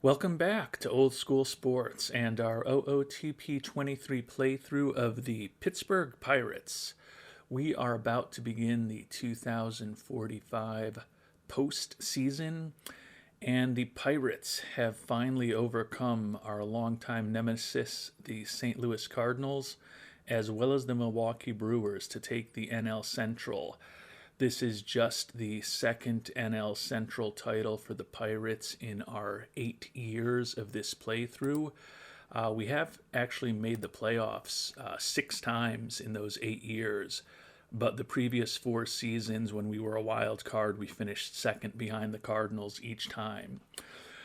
Welcome back to Old School Sports and our OOTP 23 playthrough of the Pittsburgh Pirates. We are about to begin the 2045 postseason, and the Pirates have finally overcome our longtime nemesis, the St. Louis Cardinals, as well as the Milwaukee Brewers, to take the NL Central. This is just the second NL Central title for the Pirates in our 8 years of this playthrough. We have actually made the playoffs 6 times in those 8 years, but the previous 4 seasons, when we were a wild card, we finished second behind the Cardinals each time.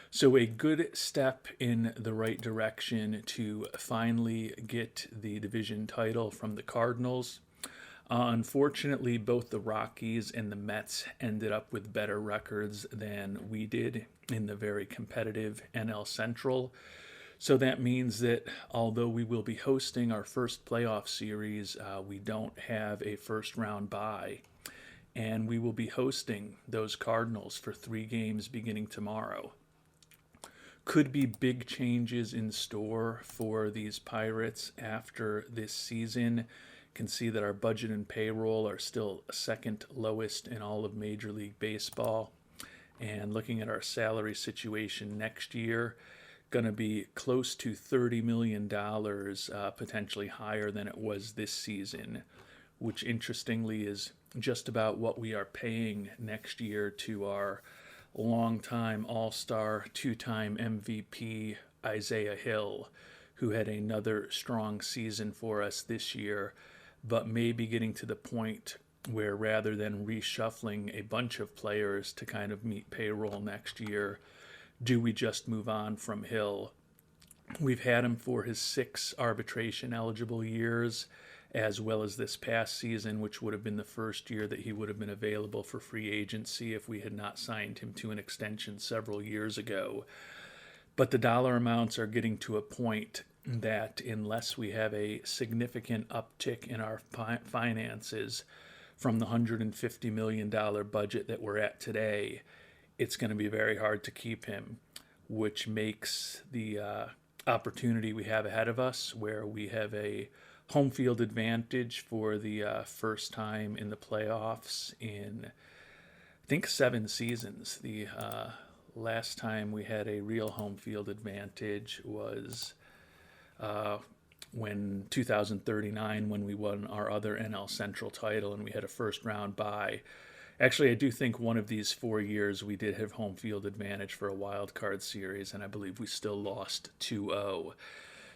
So a good step in the right direction to finally get the division title from the Cardinals. Unfortunately, both the Rockies and the Mets ended up with better records than we did in the very competitive NL Central. So that means that although we will be hosting our first playoff series, we don't have a first round bye. And we will be hosting those Cardinals for 3 games beginning tomorrow. Could be big changes in store for these Pirates after this season. Can see that our budget and payroll are still second lowest in all of Major League Baseball. And looking at our salary situation next year, going to be close to $30 million, potentially higher than it was this season, which interestingly is just about what we are paying next year to our longtime All-Star, 2-time MVP Isaiah Hill, who had another strong season for us this year, but may be getting to the point where rather than reshuffling a bunch of players to kind of meet payroll next year, do we just move on from Hill? We've had him for his 6 arbitration eligible years, as well as this past season, which would have been the first year that he would have been available for free agency if we had not signed him to an extension several years ago. But the dollar amounts are getting to a point that unless we have a significant uptick in our finances from the $150 million budget that we're at today, it's going to be very hard to keep him, which makes the opportunity we have ahead of us, where we have a home field advantage for the first time in the playoffs in, I think, 7 seasons. The last time we had a real home field advantage was when 2039, when we won our other NL Central title and we had a first round bye. Actually, I do think one of these 4 years we did have home field advantage for a wild card series, and I believe we still lost 2-0.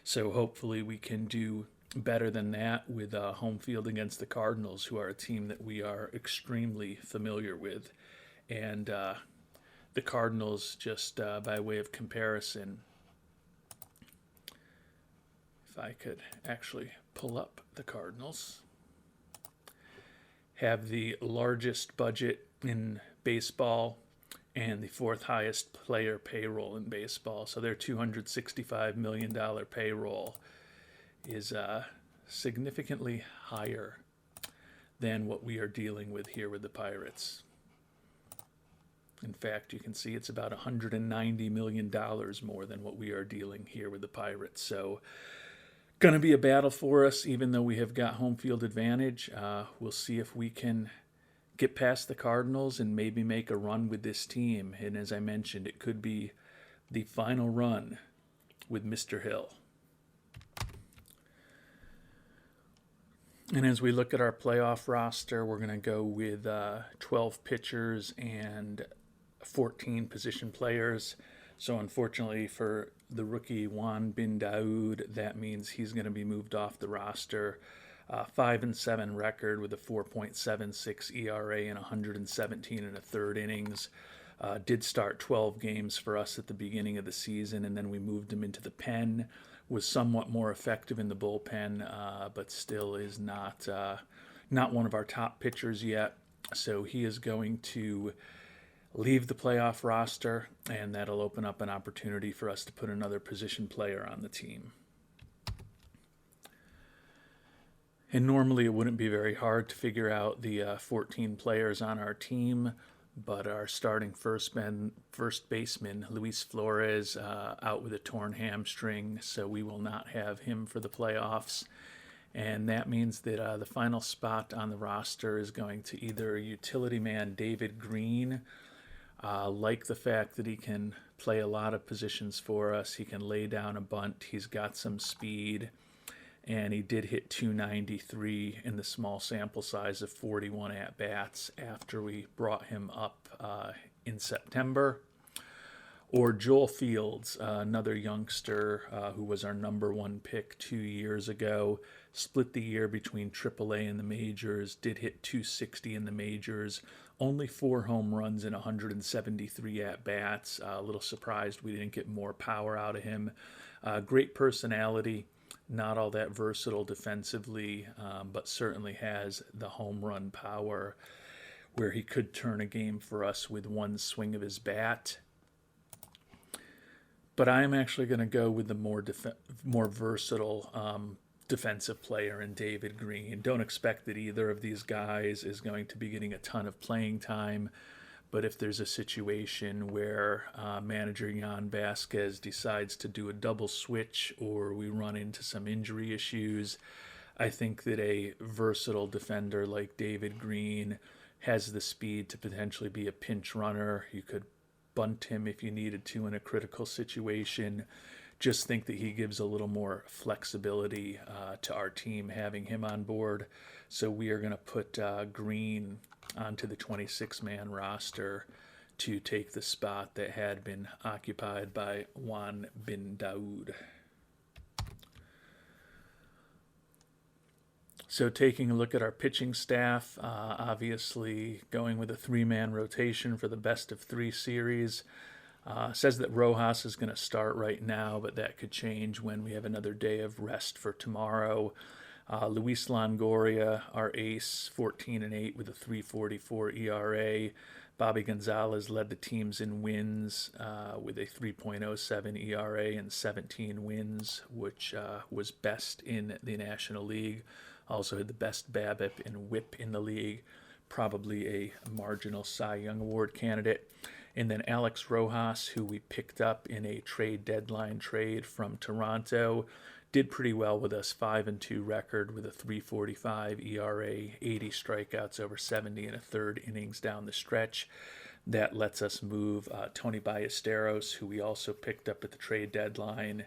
So hopefully we can do better than that with home field against the Cardinals, who are a team that we are extremely familiar with. And the Cardinals, just by way of comparison, if I could actually pull up the Cardinals, have the largest budget in baseball and the 4th highest player payroll in baseball. So their $265 million payroll is significantly higher than what we are dealing with here with the Pirates. In fact, you can see it's about $190 million more than what we are dealing here with the Pirates. So going to be a battle for us, even though we have got home field advantage. We'll see if we can get past the Cardinals and maybe make a run with this team. And as I mentioned, it could be the final run with Mr. Hill. And as we look at our playoff roster, we're going to go with 12 pitchers and 14 position players. So unfortunately for the rookie Juan Bin Daoud, that means he's going to be moved off the roster. 5-7 record with a 4.76 ERA and 117 and a third innings. Did start 12 games for us at the beginning of the season, and then we moved him into the pen. Was somewhat more effective in the bullpen, but still is not one of our top pitchers yet. So he is going to leave the playoff roster, and that'll open up an opportunity for us to put another position player on the team. And normally it wouldn't be very hard to figure out the 14 players on our team, but our starting first baseman, Luis Flores, out with a torn hamstring, so we will not have him for the playoffs. And that means that the final spot on the roster is going to either utility man David Green. Like the fact that he can play a lot of positions for us. He can lay down a bunt. He's got some speed. And he did hit 293 in the small sample size of 41 at-bats after we brought him up in September. Or Joel Fields, another youngster who was our number one pick 2 years ago, split the year between AAA and the majors, did hit 260 in the majors, only 4 home runs in 173 at-bats. A little surprised we didn't get more power out of him. Great personality. Not all that versatile defensively, but certainly has the home run power where he could turn a game for us with one swing of his bat. But I am actually going to go with the more versatile defensive player in David Green. Don't expect that either of these guys is going to be getting a ton of playing time. But if there's a situation where manager Jan Vasquez decides to do a double switch or we run into some injury issues, I think that a versatile defender like David Green has the speed to potentially be a pinch runner. You could bunt him if you needed to in a critical situation. Just think that he gives a little more flexibility to our team having him on board. So we are going to put Green onto the 26-man roster to take the spot that had been occupied by Juan Bin Daoud. So taking a look at our pitching staff, obviously going with a 3-man rotation for the best of 3 series. Says that Rojas is going to start right now, but that could change when we have another day of rest for tomorrow. Luis Longoria, our ace, 14-8 with a 3.44 ERA. Bobby Gonzalez led the teams in wins with a 3.07 ERA and 17 wins, which was best in the National League. Also had the best BABIP and WHIP in the league, probably a marginal Cy Young Award candidate. And then Alex Rojas, who we picked up in a trade deadline trade from Toronto, did pretty well with us, 5-2 record with a 3.45 ERA, 80 strikeouts over 70 and a third innings down the stretch. That lets us move Tony Ballesteros, who we also picked up at the trade deadline,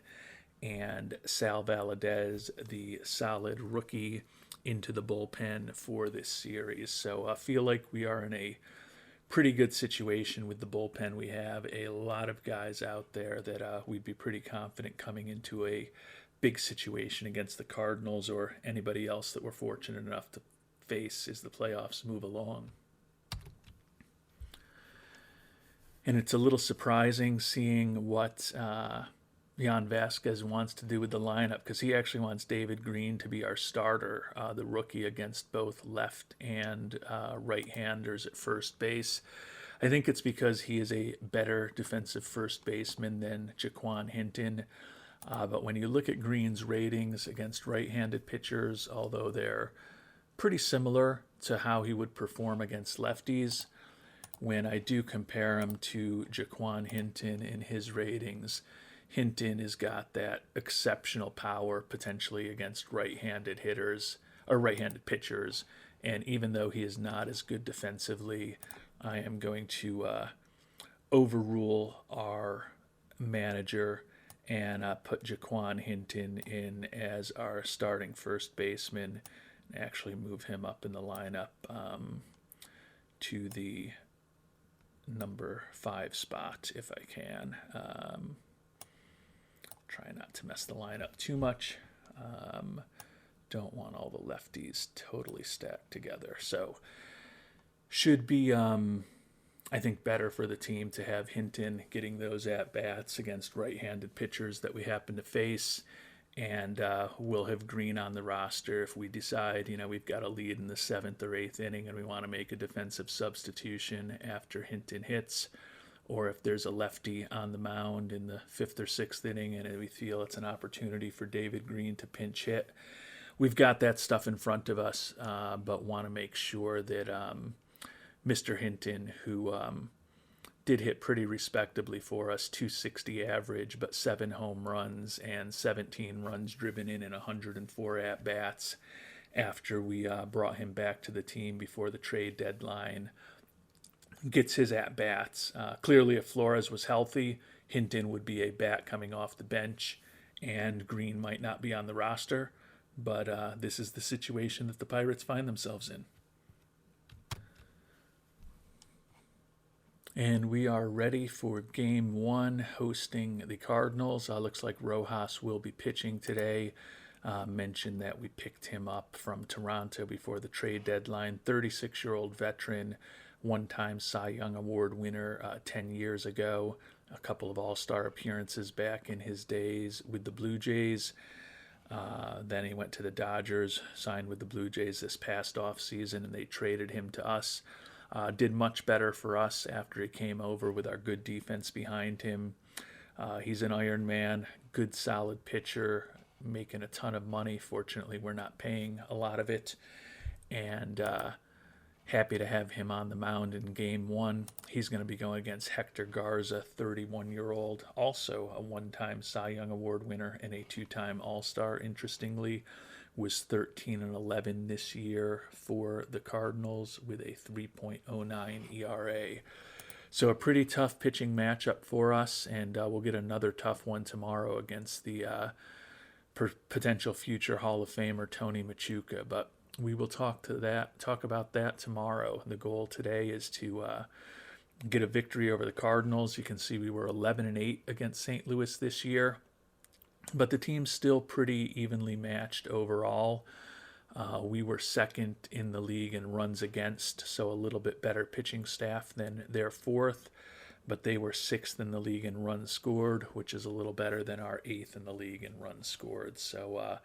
and Sal Valadez, the solid rookie, into the bullpen for this series. So I feel like we are in a pretty good situation with the bullpen. We have a lot of guys out there that we'd be pretty confident coming into a big situation against the Cardinals or anybody else that we're fortunate enough to face as the playoffs move along. And it's a little surprising seeing what Jan Vasquez wants to do with the lineup, because he actually wants David Green to be our starter, the rookie, against both left and right-handers at first base. I think it's because he is a better defensive first baseman than Jaquan Hinton. But when you look at Green's ratings against right-handed pitchers, although they're pretty similar to how he would perform against lefties, when I do compare him to Jaquan Hinton in his ratings, Hinton has got that exceptional power potentially against right-handed hitters or right-handed pitchers. And even though he is not as good defensively, I am going to overrule our manager and put Jaquan Hinton in as our starting first baseman and actually move him up in the lineup to the number 5 spot if I can. Try not to mess the lineup too much. Don't want all the lefties totally stacked together. So should be, I think, better for the team to have Hinton getting those at-bats against right-handed pitchers that we happen to face. And we'll have Green on the roster if we decide, we've got a lead in the 7th or 8th inning and we want to make a defensive substitution after Hinton hits. Or if there's a lefty on the mound in the 5th or 6th inning and we feel it's an opportunity for David Green to pinch hit. We've got that stuff in front of us, but want to make sure that Mr. Hinton, who did hit pretty respectably for us, 260 average, but 7 home runs and 17 runs driven in 104 at-bats after we brought him back to the team before the trade deadline. Gets his at-bats. Clearly, if Flores was healthy, Hinton would be a bat coming off the bench, and Green might not be on the roster. But this is the situation that the Pirates find themselves in. And we are ready for Game 1, hosting the Cardinals. Looks like Rojas will be pitching today. Mentioned that we picked him up from Toronto before the trade deadline. 36-year-old veteran, one-time Cy Young Award winner 10 years ago. A couple of all-star appearances back in his days with the Blue Jays. Then he went to the Dodgers, signed with the Blue Jays this past offseason, and they traded him to us. Did much better for us after he came over with our good defense behind him. He's an Iron Man, good solid pitcher, making a ton of money. Fortunately, we're not paying a lot of it. And happy to have him on the mound in Game 1. He's going to be going against Hector Garza, 31-year-old, also a one-time Cy Young Award winner and a two-time All-Star. Interestingly, was 13-11 this year for the Cardinals with a 3.09 ERA. So a pretty tough pitching matchup for us, and we'll get another tough one tomorrow against the potential future Hall of Famer Tony Machuca. But we will talk about that tomorrow. The goal today is to get a victory over the Cardinals. You can see we were 11-8 against St. Louis this year. But the team's still pretty evenly matched overall. We were second in the league in runs against, so a little bit better pitching staff than their fourth. But they were sixth in the league in runs scored, which is a little better than our eighth in the league in runs scored. So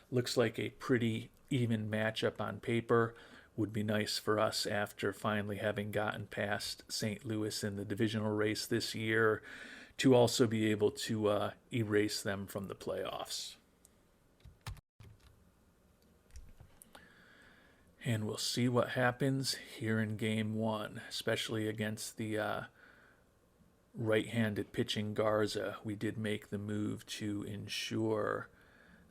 looks like a pretty even matchup on paper. Would be nice for us after finally having gotten past St. Louis in the divisional race this year, to also be able to erase them from the playoffs. And we'll see what happens here in Game 1, especially against the right-handed pitching Garza. We did make the move to ensure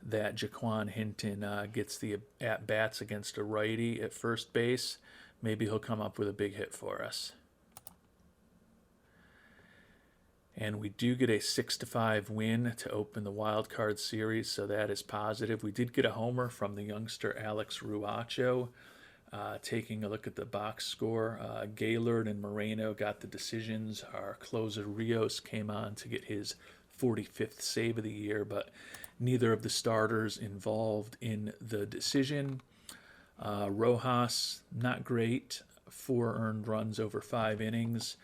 that Jaquan Hinton gets the at-bats against a righty at first base. Maybe he'll come up with a big hit for us. And we do get a 6-5 win to open the wild card series, so that is positive. We did get a homer from the youngster Alex Ruacho. Taking a look at the box score, Gaylord and Moreno got the decisions. Our closer Rios came on to get his 45th save of the year, but neither of the starters involved in the decision. Rojas, not great, 4 earned runs over 5 innings.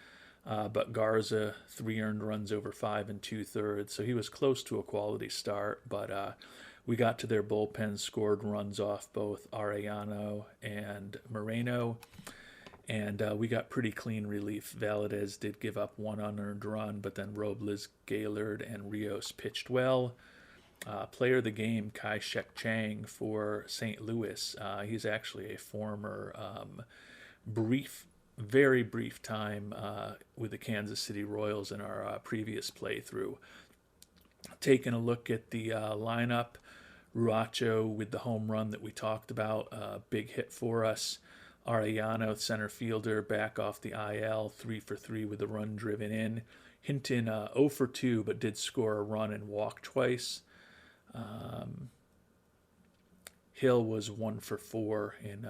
But Garza, 3 earned runs over 5 2/3. So he was close to a quality start. But we got to their bullpen, scored runs off both Arellano and Moreno. And we got pretty clean relief. Valadez did give up 1 unearned run, but then Robles, Gaylord, and Rios pitched well. Player of the game, Kai-Shek Chang for St. Louis. He's actually a former very brief time with the Kansas City Royals in our previous playthrough. Taking a look at the lineup, Ruacho with the home run that we talked about, big hit for us. Arellano, center fielder, back off the IL, 3 for 3 with a run driven in. Hinton 0 for 2, but did score a run and walk twice. Hill was 1 for 4 in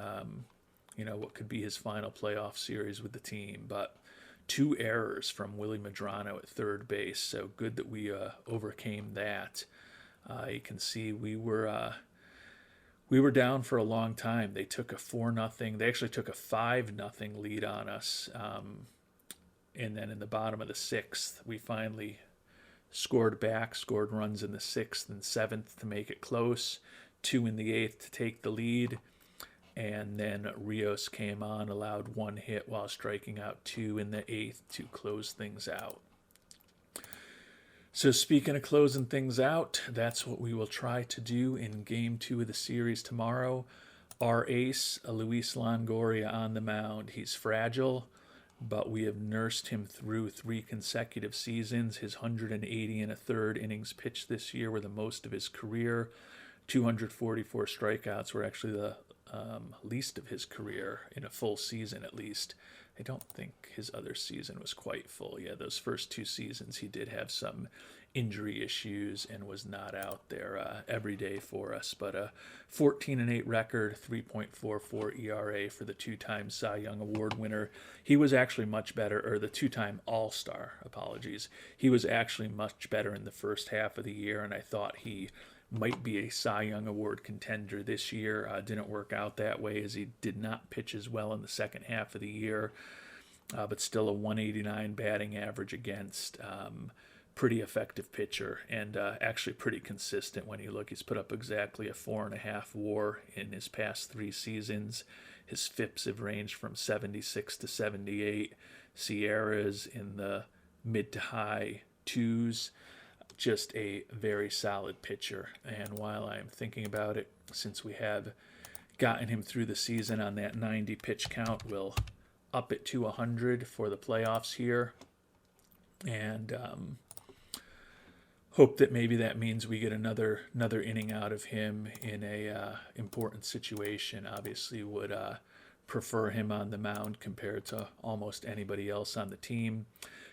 what could be his final playoff series with the team, but 2 errors from Willie Medrano at third base, so good that we overcame that. You can see we were down for a long time. They took a 4-0. They actually took a 5-0 lead on us, and then in the bottom of the 6th, we finally scored back, scored runs in the 6th and 7th to make it close, 2 in the 8th to take the lead. And then Rios came on, allowed 1 hit while striking out 2 in the 8th to close things out. So speaking of closing things out, that's what we will try to do in Game 2 of the series tomorrow. Our ace, Luis Longoria, on the mound. He's fragile, but we have nursed him through 3 consecutive seasons. His 180 and a third innings pitched this year were the most of his career. 244 strikeouts were actually the least of his career in a full season, at least. I don't think his other season was quite full. Yeah, those first 2 seasons he did have some injury issues and was not out there every day for us. But a 14-8 record, 3.44 ERA for the 2-time Cy Young Award winner. He was actually much better, or the 2-time All-Star, apologies. He was actually much better in the first half of the year, and I thought he might be a Cy Young Award contender this year. Didn't work out that way, as he did not pitch as well in the second half of the year, but still a 189 batting average against. Pretty effective pitcher, and actually pretty consistent when you look. He's put up exactly a 4.5 WAR in his past 3 seasons. His FIPS have ranged from 76 to 78. Sierras in the mid to high 2s. Just a very solid pitcher. And while I'm thinking about it, since we have gotten him through the season on that 90 pitch count, we'll up it to 100 for the playoffs here. And hope that maybe that means we get another inning out of him in a important situation. Obviously would prefer him on the mound compared to almost anybody else on the team.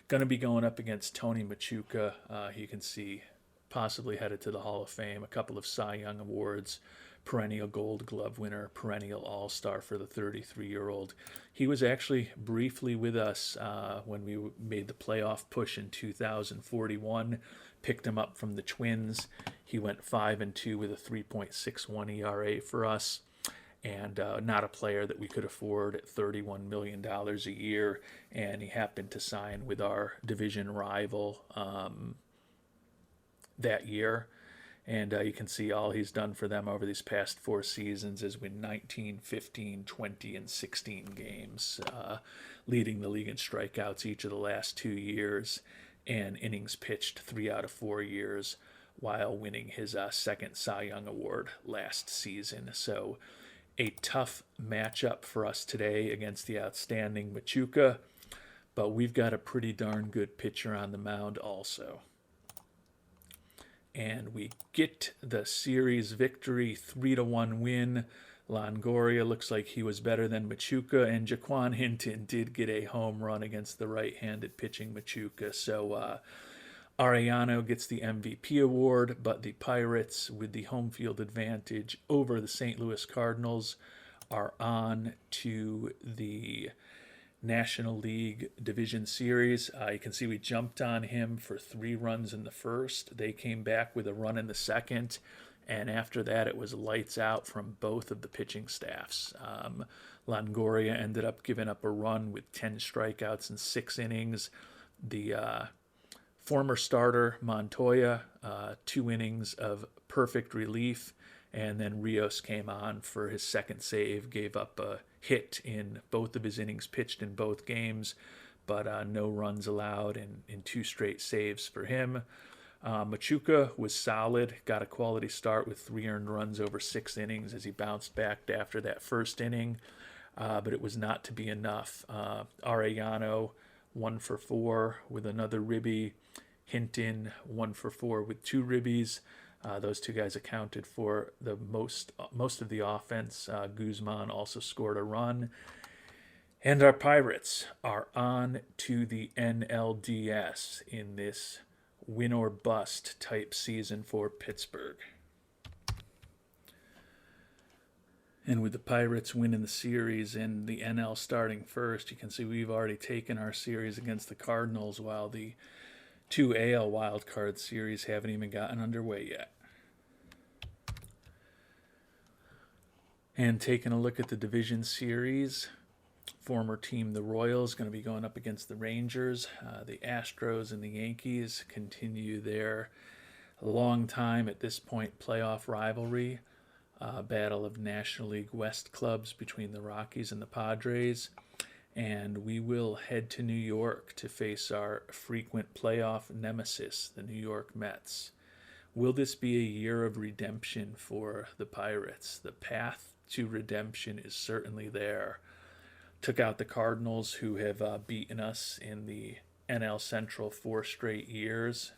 Going to be going up against Tony Machuca. You can see possibly headed to the Hall of Fame. A couple of Cy Young Awards, perennial Gold Glove winner, perennial All-Star for the 33-year-old. He was actually briefly with us when we made the playoff push in 2041. Picked him up from the Twins. He went 5-2 with a 3.61 ERA for us. And not a player that we could afford at $31 million a year. And he happened to sign with our division rival that year. And you can see all he's done for them over these past 4 seasons is win 19, 15, 20, and 16 games, leading the league in strikeouts each of the last 2 years, and innings pitched 3 out of 4 years, while winning his second Cy Young Award last season. So a tough matchup for us today against the outstanding Machuca, but we've got a pretty darn good pitcher on the mound also. And we get the series victory, 3-1 win. Longoria looks like he was better than Machuca, and Jaquan Hinton did get a home run against the right-handed pitching Machuca. So Arellano gets the MVP award, but the Pirates, with the home field advantage over the St. Louis Cardinals, are on to the National League Division Series. You can see we jumped on him for 3 runs in the first. They came back with a run in the second, and after that it was lights out from both of the pitching staffs. Longoria ended up giving up a run with 10 strikeouts in 6 innings. The former starter, Montoya, 2 innings of perfect relief, and then Rios came on for his second save, gave up a hit in both of his innings pitched in both games, but no runs allowed in 2 straight saves for him. Machuca was solid, got a quality start with 3 earned runs over 6 innings as he bounced back after that first inning, but it was not to be enough. Arellano, 1 for 4 with another ribby. Hinton, 1 for 4 with 2 ribbies. Those 2 guys accounted for the most of the offense. Guzman also scored a run. And our Pirates are on to the NLDS in this win or bust type season for Pittsburgh. And with the Pirates winning the series and the NL starting first, you can see we've already taken our series against the Cardinals, while the 2 AL wildcard series haven't even gotten underway yet. And taking a look at the division series, former team the Royals going to be going up against the Rangers. The Astros and the Yankees continue their long time at this point playoff rivalry. Battle of National League West clubs between the Rockies and the Padres. And we will head to New York to face our frequent playoff nemesis, the New York Mets. Will this be a year of redemption for the Pirates? The path to redemption is certainly there. Took out the Cardinals, who have beaten us in the NL Central 4 straight years.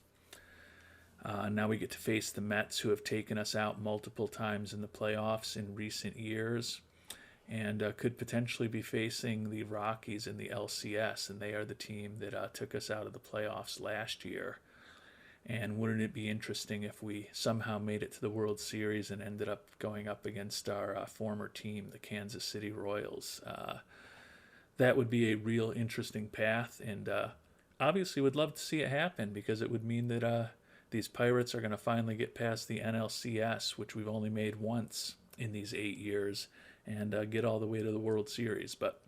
Now we get to face the Mets, who have taken us out multiple times in the playoffs in recent years, and could potentially be facing the Rockies in the LCS, and they are the team that took us out of the playoffs last year. And wouldn't it be interesting if we somehow made it to the World Series and ended up going up against our former team, the Kansas City Royals? That would be a real interesting path, and obviously would love to see it happen, because it would mean that these Pirates are going to finally get past the NLCS, which we've only made once in these 8 years, and get all the way to the World Series. But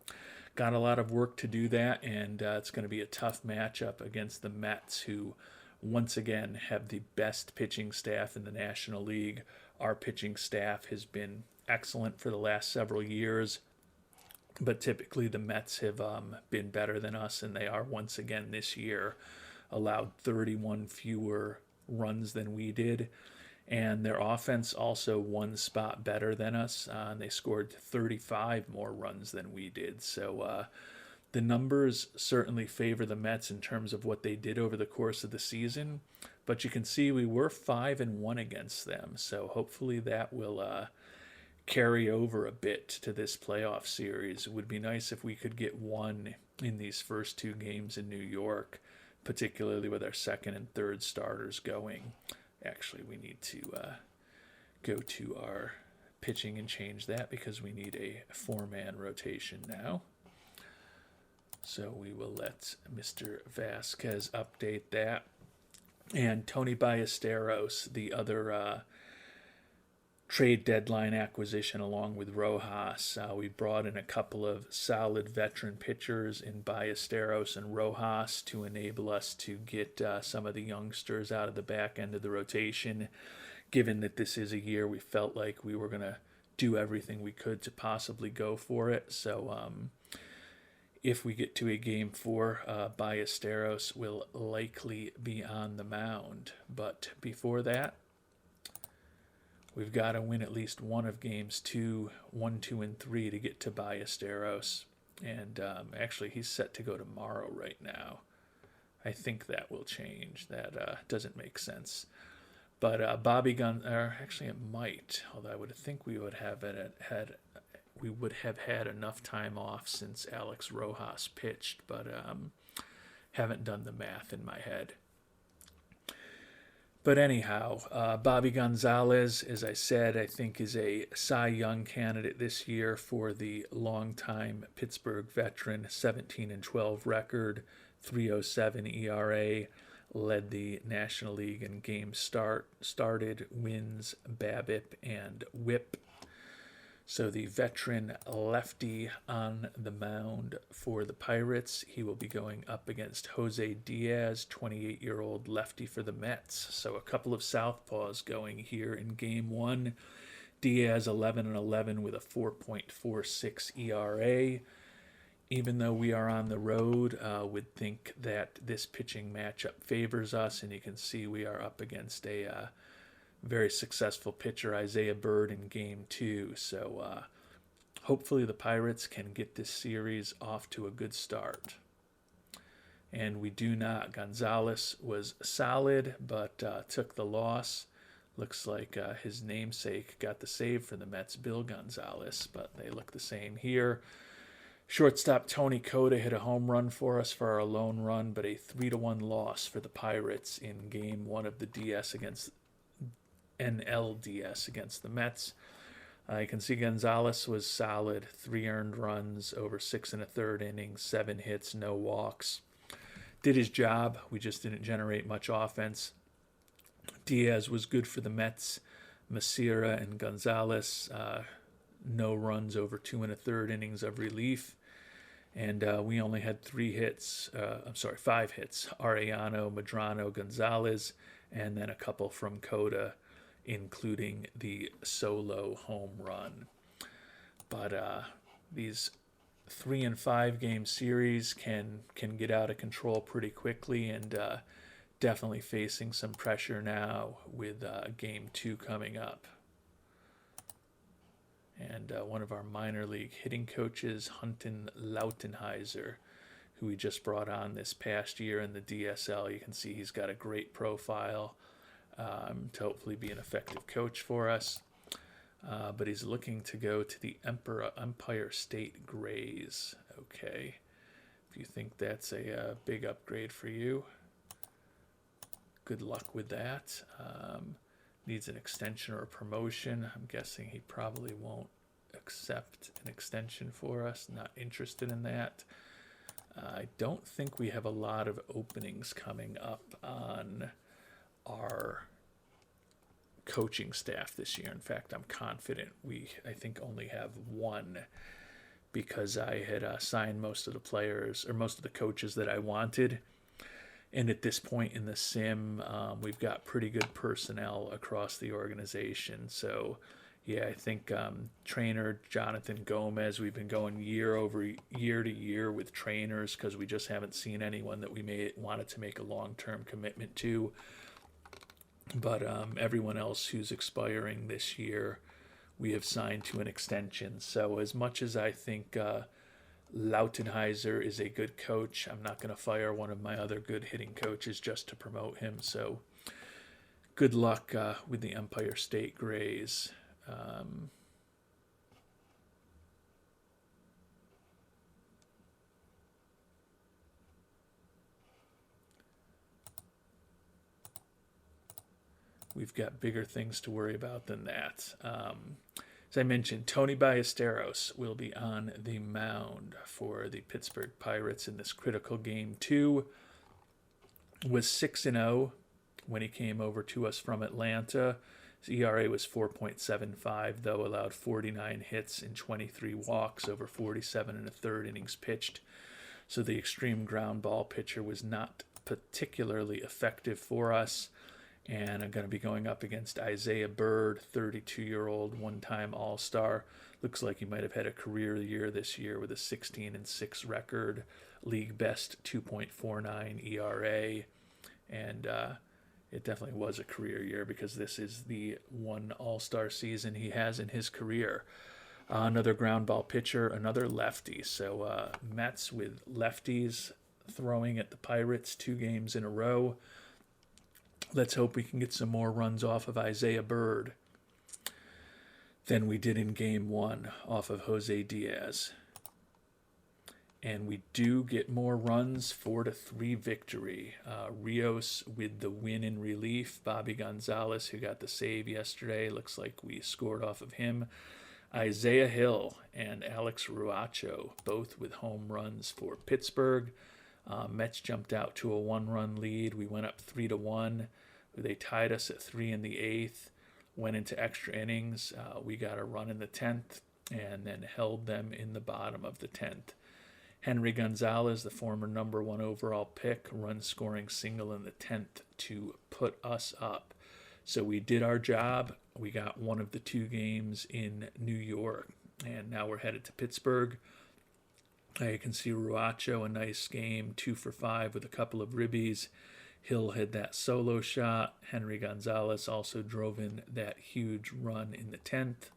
got a lot of work to do that, and it's going to be a tough matchup against the Mets, who once again have the best pitching staff in the National League. Our pitching staff has been excellent for the last several years, but typically the Mets have been better than us, and they are once again this year. Allowed 31 fewer runs than we did, and their offense also 1 spot better than us, and they scored 35 more runs than we did. So the numbers certainly favor the Mets in terms of what they did over the course of the season, but you can see we were 5-1 against them, so hopefully that will carry over a bit to this playoff series. It would be nice if we could get one in these first 2 games in New York, particularly with our second and third starters going. Actually, we need to go to our pitching and change that, because we need a 4-man rotation now. So we will let Mr. Vasquez update that. And Tony Ballesteros, the other trade deadline acquisition along with Rojas. We brought in a couple of solid veteran pitchers in Ballesteros and Rojas to enable us to get some of the youngsters out of the back end of the rotation, given that this is a year we felt like we were going to do everything we could to possibly go for it. So if we get to a Game 4, Ballesteros will likely be on the mound. But before that, we've got to win at least one of games 1, 2, and 3 to get to Ballesteros. And actually, he's set to go tomorrow right now. I think that will change. That doesn't make sense. But actually, it might. Although I would think we would have had enough time off since Alex Rojas pitched, but haven't done the math in my head. But anyhow, Bobby Gonzalez, as I said, I think is a Cy Young candidate this year for the longtime Pittsburgh veteran. 17-12 record, 3.07 ERA, led the National League in games started, wins, BABIP, and WHIP. So the veteran lefty on the mound for the Pirates. He will be going up against Jose Diaz, 28-year-old lefty for the Mets. So a couple of southpaws going here in Game 1. Diaz 11-11 with a 4.46 ERA. Even though we are on the road, would think that this pitching matchup favors us, and you can see we are up against a very successful pitcher, Isaiah Bird, in Game 2. So hopefully the Pirates can get this series off to a good start. And we do not. Gonzalez was solid, but took the loss. Looks like his namesake got the save for the Mets, Bill Gonzalez, but they look the same here. Shortstop Tony Cota hit a home run for us for our lone run, but a 3-1 loss for the Pirates in Game 1 of the NLDS against the Mets. You can see Gonzalez was solid. 3 earned runs over 6 1/3 innings, 7 hits, no walks. Did his job. We just didn't generate much offense. Diaz was good for the Mets. Masira and Gonzalez, no runs over 2 1/3 innings of relief. And we only had 5 hits. Arellano, Medrano, Gonzalez, and then a couple from Cota, including the solo home run. But these 3 and 5 game series can get out of control pretty quickly, and definitely facing some pressure now with Game 2 coming up. And one of our minor league hitting coaches, Hunton Lautenheiser, who we just brought on this past year in the DSL. You can see he's got a great profile to hopefully be an effective coach for us. But he's looking to go to the Empire State Grays. Okay. If you think that's a big upgrade for you, good luck with that. Needs an extension or a promotion. I'm guessing he probably won't accept an extension for us. Not interested in that. I don't think we have a lot of openings coming up on our coaching staff this year. In fact, I'm confident I think only have one, because I had signed most of the players or most of the coaches that I wanted. And at this point in the sim, we've got pretty good personnel across the organization. So yeah, I think trainer Jonathan Gomez, we've been going year over year to year with trainers because we just haven't seen anyone that we wanted to make a long-term commitment to. But everyone else who's expiring this year, we have signed to an extension. So as much as I think Lautenheiser is a good coach, I'm not going to fire one of my other good hitting coaches just to promote him. So good luck with the Empire State Grays. We've got bigger things to worry about than that. As I mentioned, Tony Ballesteros will be on the mound for the Pittsburgh Pirates in this critical game. 2 was 6-0 when he came over to us from Atlanta. His ERA was 4.75, though, allowed 49 hits and 23 walks over 47 and a third innings pitched. So the extreme ground ball pitcher was not particularly effective for us. And I'm going to be going up against Isaiah Bird, 32-year-old, one-time All-Star. Looks like he might have had a career year this year with a 16-6 record, league best 2.49 ERA. And it definitely was a career year because this is the one All-Star season he has in his career. Another ground ball pitcher, another lefty. So Mets with lefties throwing at the Pirates 2 games in a row. Let's hope we can get some more runs off of Isaiah Bird than we did in Game 1 off of Jose Diaz. And we do get more runs, 4-3 victory. Rios with the win in relief. Bobby Gonzalez, who got the save yesterday. Looks like we scored off of him. Isaiah Hill and Alex Ruacho, both with home runs for Pittsburgh. Mets jumped out to a 1-run lead. We went up 3-1. They tied us at 3 in the 8th. Went into extra innings. We got a run in the 10th and then held them in the bottom of the 10th. Henry Gonzalez, the former number 1 overall pick, run-scoring single in the 10th to put us up. So we did our job. We got one of the 2 games in New York, and now we're headed to Pittsburgh. You can see Ruacho, a nice game, 2 for 5 with a couple of ribbies. Hill had that solo shot. Henry Gonzalez also drove in that huge run in the 10th.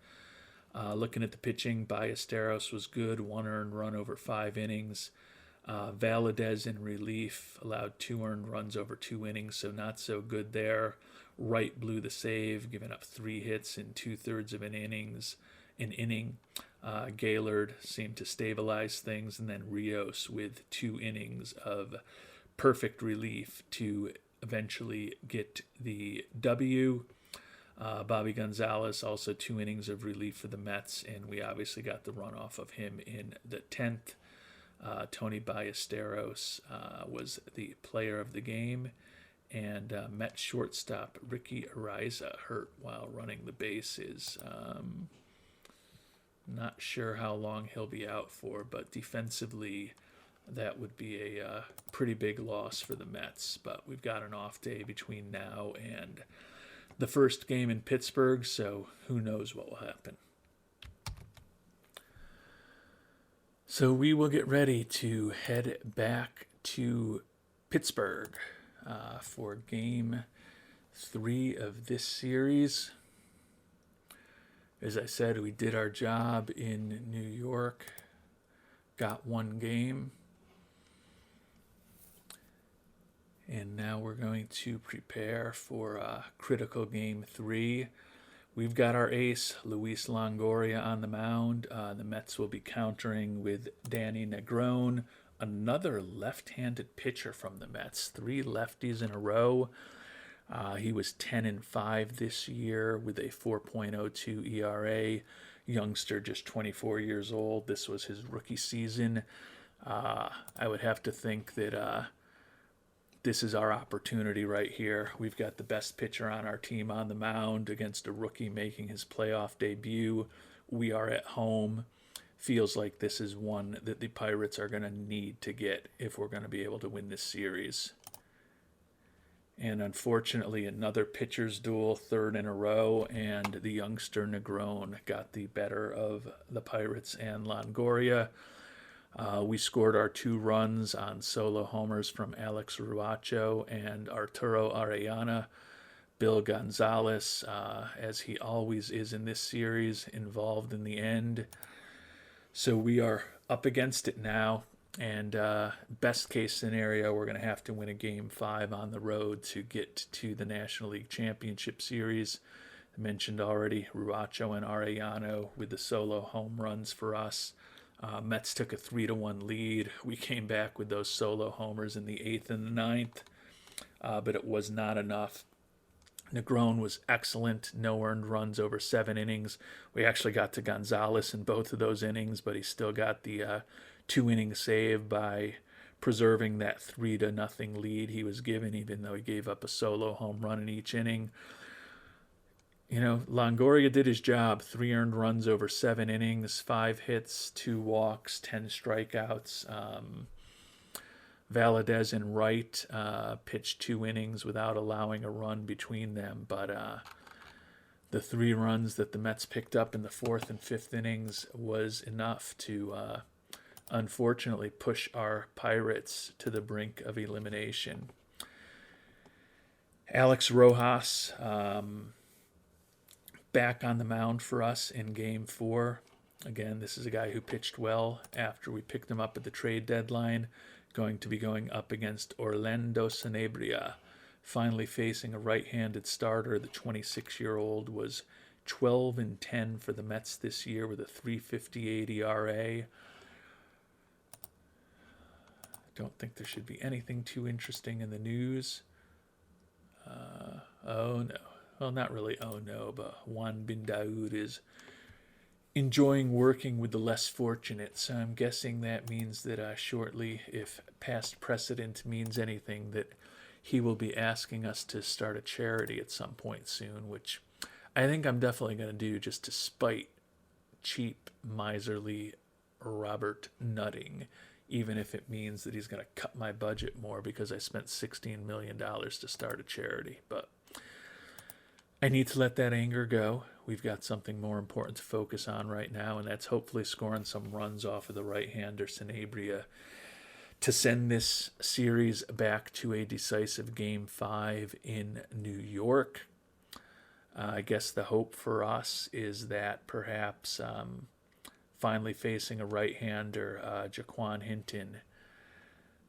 Looking at the pitching, Ballesteros was good, 1 earned run over 5 innings. Valadez in relief allowed 2 earned runs over 2 innings, so not so good there. Wright blew the save, giving up 3 hits in 2/3 of an inning. Gaylord seemed to stabilize things, and then Rios with 2 innings of perfect relief to eventually get the W. Bobby Gonzalez also 2 innings of relief for the Mets, and we obviously got the run off of him in the 10th. Tony Ballesteros was the player of the game, and Mets shortstop Ricky Ariza hurt while running the bases. Not sure how long he'll be out for, but defensively that would be a pretty big loss for the Mets. But we've got an off day between now and the first game in Pittsburgh, so who knows what will happen. So we will get ready to head back to Pittsburgh for Game 3 of this series. As I said, we did our job in New York, got one game, and now we're going to prepare for critical game 3. We've got our ace, Luis Longoria, on the mound. The Mets will be countering with Danny Negron, another left-handed pitcher from the Mets. 3 lefties in a row. He was 10-5 this year with a 4.02 ERA. Youngster, just 24 years old. This was his rookie season. I would have to think that this is our opportunity right here. We've got the best pitcher on our team on the mound against a rookie making his playoff debut. We are at home. Feels like this is one that the Pirates are going to need to get if we're going to be able to win this series. And unfortunately, another pitcher's duel, 3rd in a row, and the youngster Negron got the better of the Pirates and Longoria. We scored our 2 runs on solo homers from Alex Ruacho and Arturo Arellana. Bill Gonzalez, as he always is in this series, involved in the end. So we are up against it now. And best case scenario, we're going to have to win a Game 5 on the road to get to the National League Championship Series. I mentioned already Ruacho and Arellano with the solo home runs for us. Mets took a 3-1 lead. We came back with those solo homers in the 8th and the 9th, but it was not enough. Negron was excellent, no earned runs over 7 innings. We actually got to Gonzalez in both of those innings, but he still got the 2-inning save by preserving that 3-0 lead he was given, even though he gave up a solo home run in each inning. You know, Longoria did his job. 3 earned runs over 7 innings, 5 hits, 2 walks, 10 strikeouts. Valadez and Wright pitched 2 innings without allowing a run between them. But the 3 runs that the Mets picked up in the 4th and 5th innings was enough to unfortunately push our Pirates to the brink of elimination. Alex Rojas back on the mound for us in Game 4. Again, this is a guy who pitched well after we picked him up at the trade deadline. Going to be going up against Orlando Sanabria. Finally facing a right-handed starter, the 26-year-old was 12-10 for the Mets this year with a 3.58 ERA. Don't think there should be anything too interesting in the news. Oh no. Well, not really oh no, but Juan Bin Daoud is enjoying working with the less fortunate. So I'm guessing that means that shortly, if past precedent means anything, that he will be asking us to start a charity at some point soon, which I think I'm definitely going to do just to spite cheap, miserly Robert Nutting, even if it means that he's going to cut my budget more because I spent $16 million to start a charity. But I need to let that anger go. We've got something more important to focus on right now, and that's hopefully scoring some runs off of the right-hander Sanabria to send this series back to a decisive Game 5 in New York. I guess the hope for us is that perhaps finally facing a right-hander, Jaquan Hinton,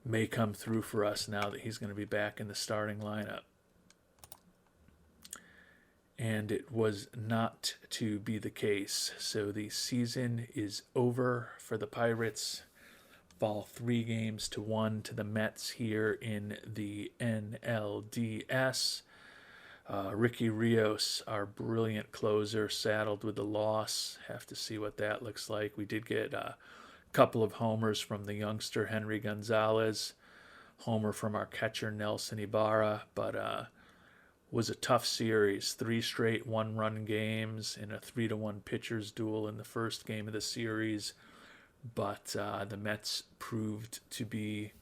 may come through for us now that he's going to be back in the starting lineup. And it was not to be the case. So the season is over for the Pirates. Fall 3-1 to the Mets here in the NLDS. Ricky Rios, our brilliant closer, saddled with the loss. Have to see what that looks like. We did get a couple of homers from the youngster Henry Gonzalez. Homer from our catcher Nelson Ibarra. But was a tough series. 3 straight 1-run games in a 3-1 pitcher's duel in the first game of the series. But the Mets proved to be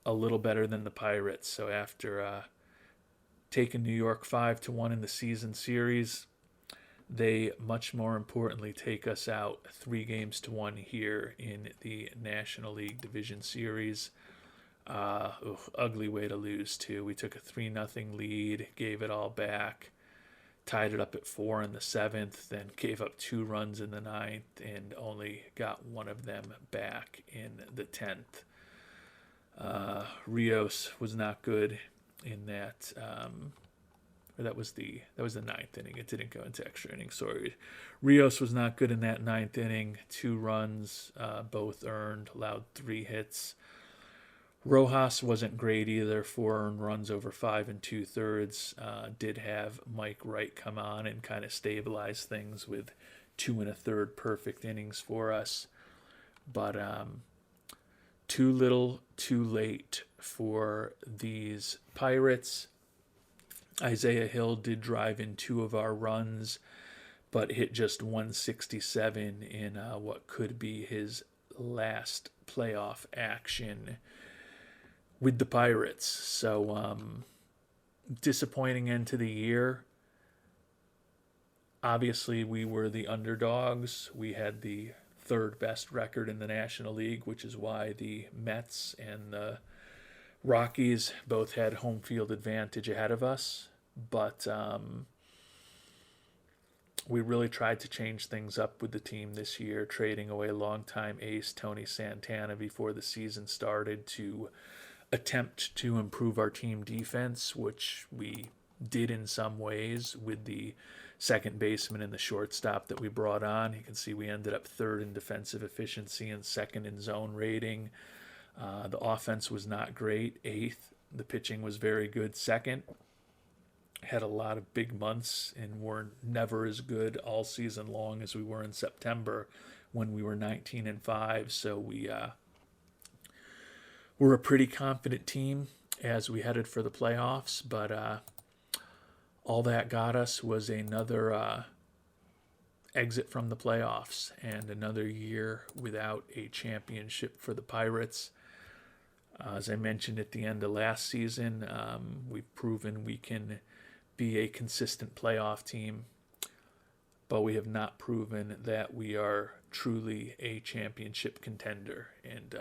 a little better than the Pirates. So after taking New York 5-1 in the season series, they much more importantly take us out 3-1 here in the National League Division Series. Ugly way to lose too. We took a 3-0 lead, gave it all back, tied it up at 4 in the 7th, then gave up 2 runs in the 9th, and only got one of them back in the 10th. Rios was not good in that. Or that was the 9th inning. It didn't go into extra innings. Sorry, Rios was not good in that 9th inning. 2 runs, both earned, allowed 3 hits. Rojas wasn't great either. 4 earned runs over 5 2/3. Did have Mike Wright come on and kind of stabilize things with 2 1/3 perfect innings for us. But too little, too late for these Pirates. Isaiah Hill did drive in 2 of our runs, but hit just 167 in what could be his last playoff action with the Pirates. So disappointing end to the year. Obviously, we were the underdogs. We had the 3rd best record in the National League, which is why the Mets and the Rockies both had home field advantage ahead of us. But we really tried to change things up with the team this year, trading away longtime ace Tony Santana before the season started to attempt to improve our team defense, which we did in some ways with the second baseman and the shortstop that we brought on. You can see we ended up 3rd in defensive efficiency and 2nd in zone rating. The offense was not great, 8th. The pitching was very good, 2nd. Had a lot of big months and were never as good all season long as we were in September when we were 19-5. So we're a pretty confident team as we headed for the playoffs, but all that got us was another exit from the playoffs and another year without a championship for the Pirates. As I mentioned at the end of last season, we've proven we can be a consistent playoff team, but we have not proven that we are truly a championship contender, and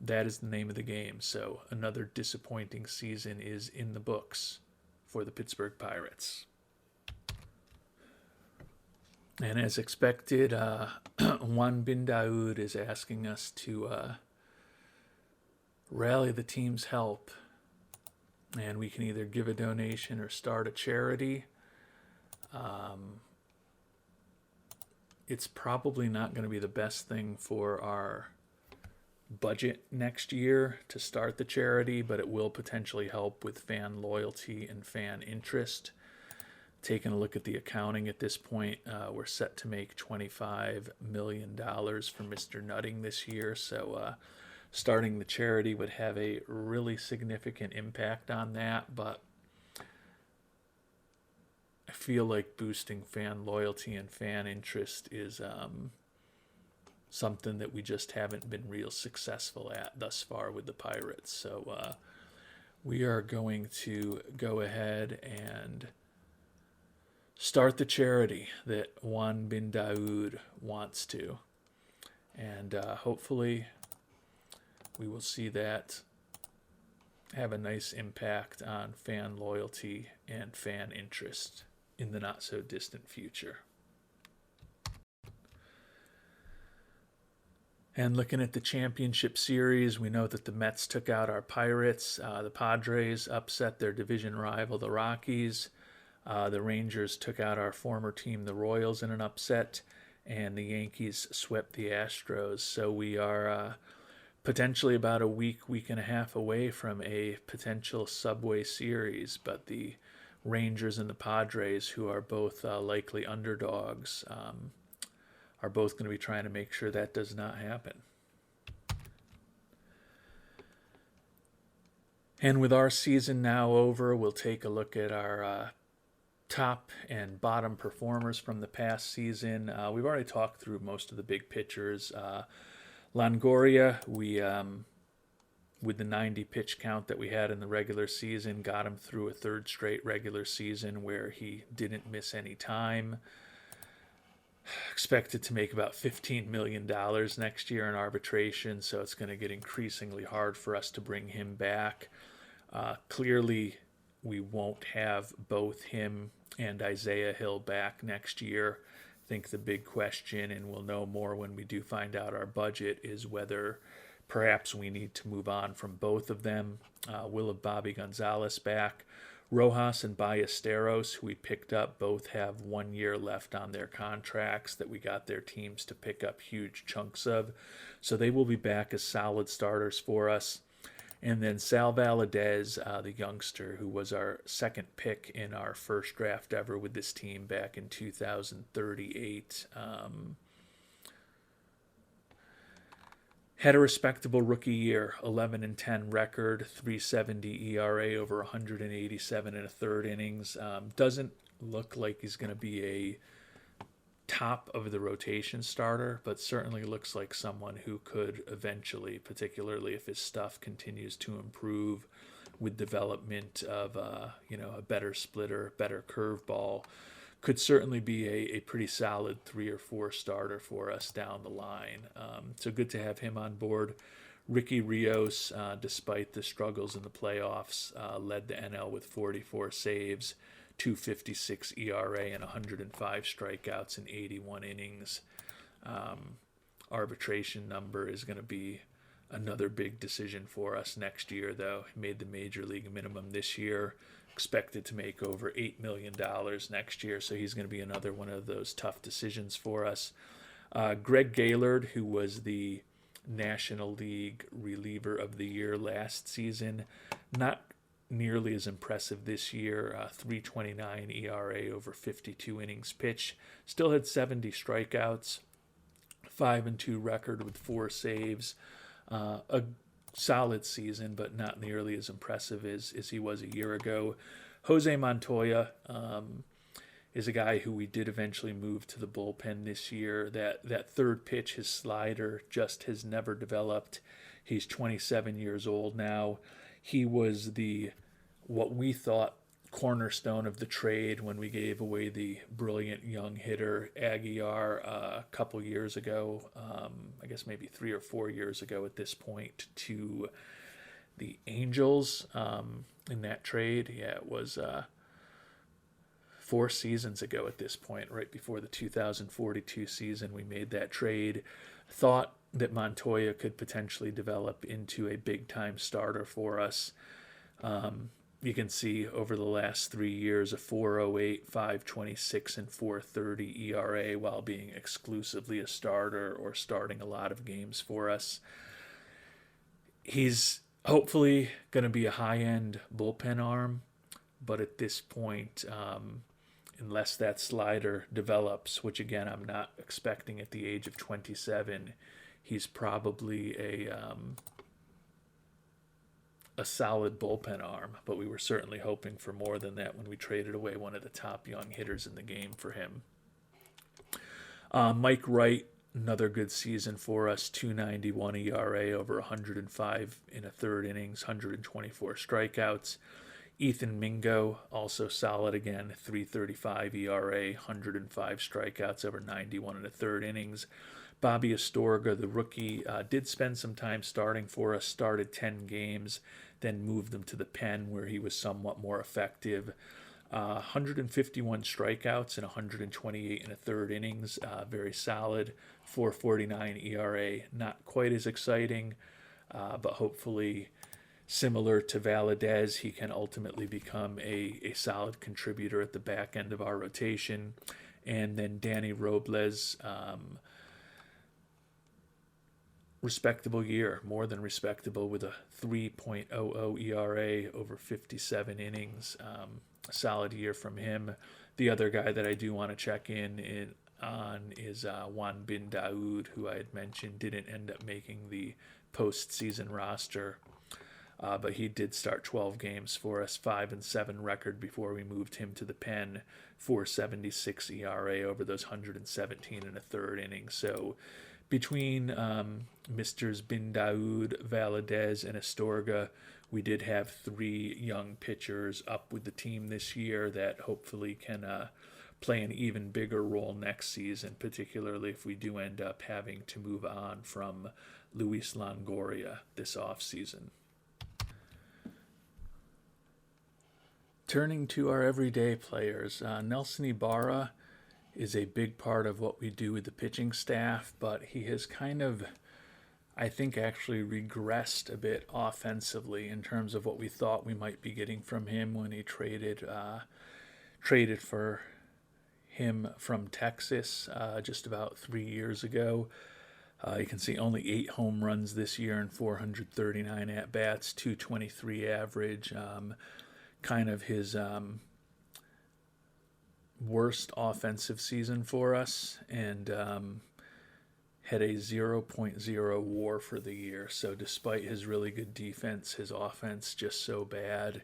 that is the name of the game. So another disappointing season is in the books for the Pittsburgh Pirates. And as expected, Juan Bin Daoud is asking us to rally the team's help, and we can either give a donation or start a charity. It's probably not going to be the best thing for our budget next year to start the charity, but it will potentially help with fan loyalty and fan interest. Taking a look at the accounting at this point, we're set to make $25 million for Mr. Nutting this year, so starting the charity would have a really significant impact on that, but I feel like boosting fan loyalty and fan interest is something that we just haven't been real successful at thus far with the Pirates. So we are going to go ahead and start the charity that Juan Bin Daoud wants to. And hopefully we will see that have a nice impact on fan loyalty and fan interest in the not so distant future. And looking at the championship series, we know that the Mets took out our Pirates. The Padres upset their division rival, the Rockies. The Rangers took out our former team, the Royals, in an upset. And the Yankees swept the Astros. So we are potentially about a week and a half away from a potential Subway Series. But the Rangers and the Padres, who are both likely underdogs, are both going to be trying to make sure that does not happen. And with our season now over, we'll take a look at our top and bottom performers from the past season. We've already talked through most of the big pitchers. Longoria, we with the 90 pitch count that we had in the regular season, got him through a 3rd straight regular season where he didn't miss any time. Expected to make about $15 million next year in arbitration, so it's going to get increasingly hard for us to bring him back. Clearly, we won't have both him and Isaiah Hill back next year. I think the big question, and we'll know more when we do find out our budget, is whether perhaps we need to move on from both of them. We'll have Bobby Gonzalez back. Rojas and Ballesteros, who we picked up, both have 1 year left on their contracts that we got their teams to pick up huge chunks of. So they will be back as solid starters for us. And then Sal Valadez, the youngster who was our second pick in our first draft ever with this team back in 2038. Had a respectable rookie year, 11-10 record, 3.70 ERA over 187 and a third innings. Doesn't look like he's going to be a top of the rotation starter, but certainly looks like someone who could eventually, particularly if his stuff continues to improve with development of a better splitter, better curveball, could certainly be a pretty solid 3 or 4 starter for us down the line. So good to have him on board. Ricky Rios, despite the struggles in the playoffs, led the NL with 44 saves, 2.56 ERA, and 105 strikeouts in 81 innings. Arbitration number is going to be another big decision for us next year, though. He made the major league minimum this year, expected to make over $8 million next year, so he's going to be another one of those tough decisions for us. Greg Gaylord, who was the National League reliever of the year last season, not nearly as impressive this year. 3.29 ERA over 52 innings pitched. Still had 70 strikeouts, 5-2 record with 4 saves. A solid season, but not nearly as impressive as he was a year ago. Jose Montoya is a guy who we did eventually move to the bullpen this year. That third pitch, his slider, just has never developed. He's 27 years old now. He was what we thought cornerstone of the trade when we gave away the brilliant young hitter Aguilar a couple years ago, I guess maybe 3 or 4 years ago at this point, to the Angels in that trade. Yeah, it was 4 seasons ago at this point, right before the 2042 season. We made that trade. Thought that Montoya could potentially develop into a big-time starter for us. You can see over the last 3 years a 4.08, 5.26, and 4.30 ERA while being exclusively a starter or starting a lot of games for us. He's hopefully going to be a high-end bullpen arm, but at this point, unless that slider develops, which again I'm not expecting at the age of 27, he's probably a solid bullpen arm, but we were certainly hoping for more than that when we traded away one of the top young hitters in the game for him. Mike Wright, another good season for us, 2.91 ERA over 105 in a third innings, 124 strikeouts. Ethan Mingo, also solid again, 3.35 ERA, 105 strikeouts over 91 in a third innings. Bobby Astorga, the rookie, did spend some time starting for us, started 10 games, then moved them to the pen where he was somewhat more effective. 151 strikeouts and 128 in a third innings, very solid. 4.49 ERA, not quite as exciting, but hopefully similar to Valadez, he can ultimately become a solid contributor at the back end of our rotation. And then Danny Robles, respectable year, more than respectable, with a 3.00 ERA over 57 innings. A solid year from him. The other guy that I do want to check on is Juan Bin Daoud, who I had mentioned didn't end up making the postseason roster. But he did start 12 games for us, 5-7 record before we moved him to the pen, 4.76 ERA over those 117 and a third innings. So between Mr. Bin Daoud, Valadez, and Astorga, we did have 3 young pitchers up with the team this year that hopefully can play an even bigger role next season, particularly if we do end up having to move on from Luis Longoria this offseason. Turning to our everyday players, Nelson Ibarra is a big part of what we do with the pitching staff, but he has kind of, I think, actually regressed a bit offensively in terms of what we thought we might be getting from him when he traded for him from Texas just about 3 years ago. You can see only 8 home runs this year and 439 at bats, 223 average. Kind of his worst offensive season for us, and had a 0.0 WAR for the year. So despite his really good defense, his offense just so bad.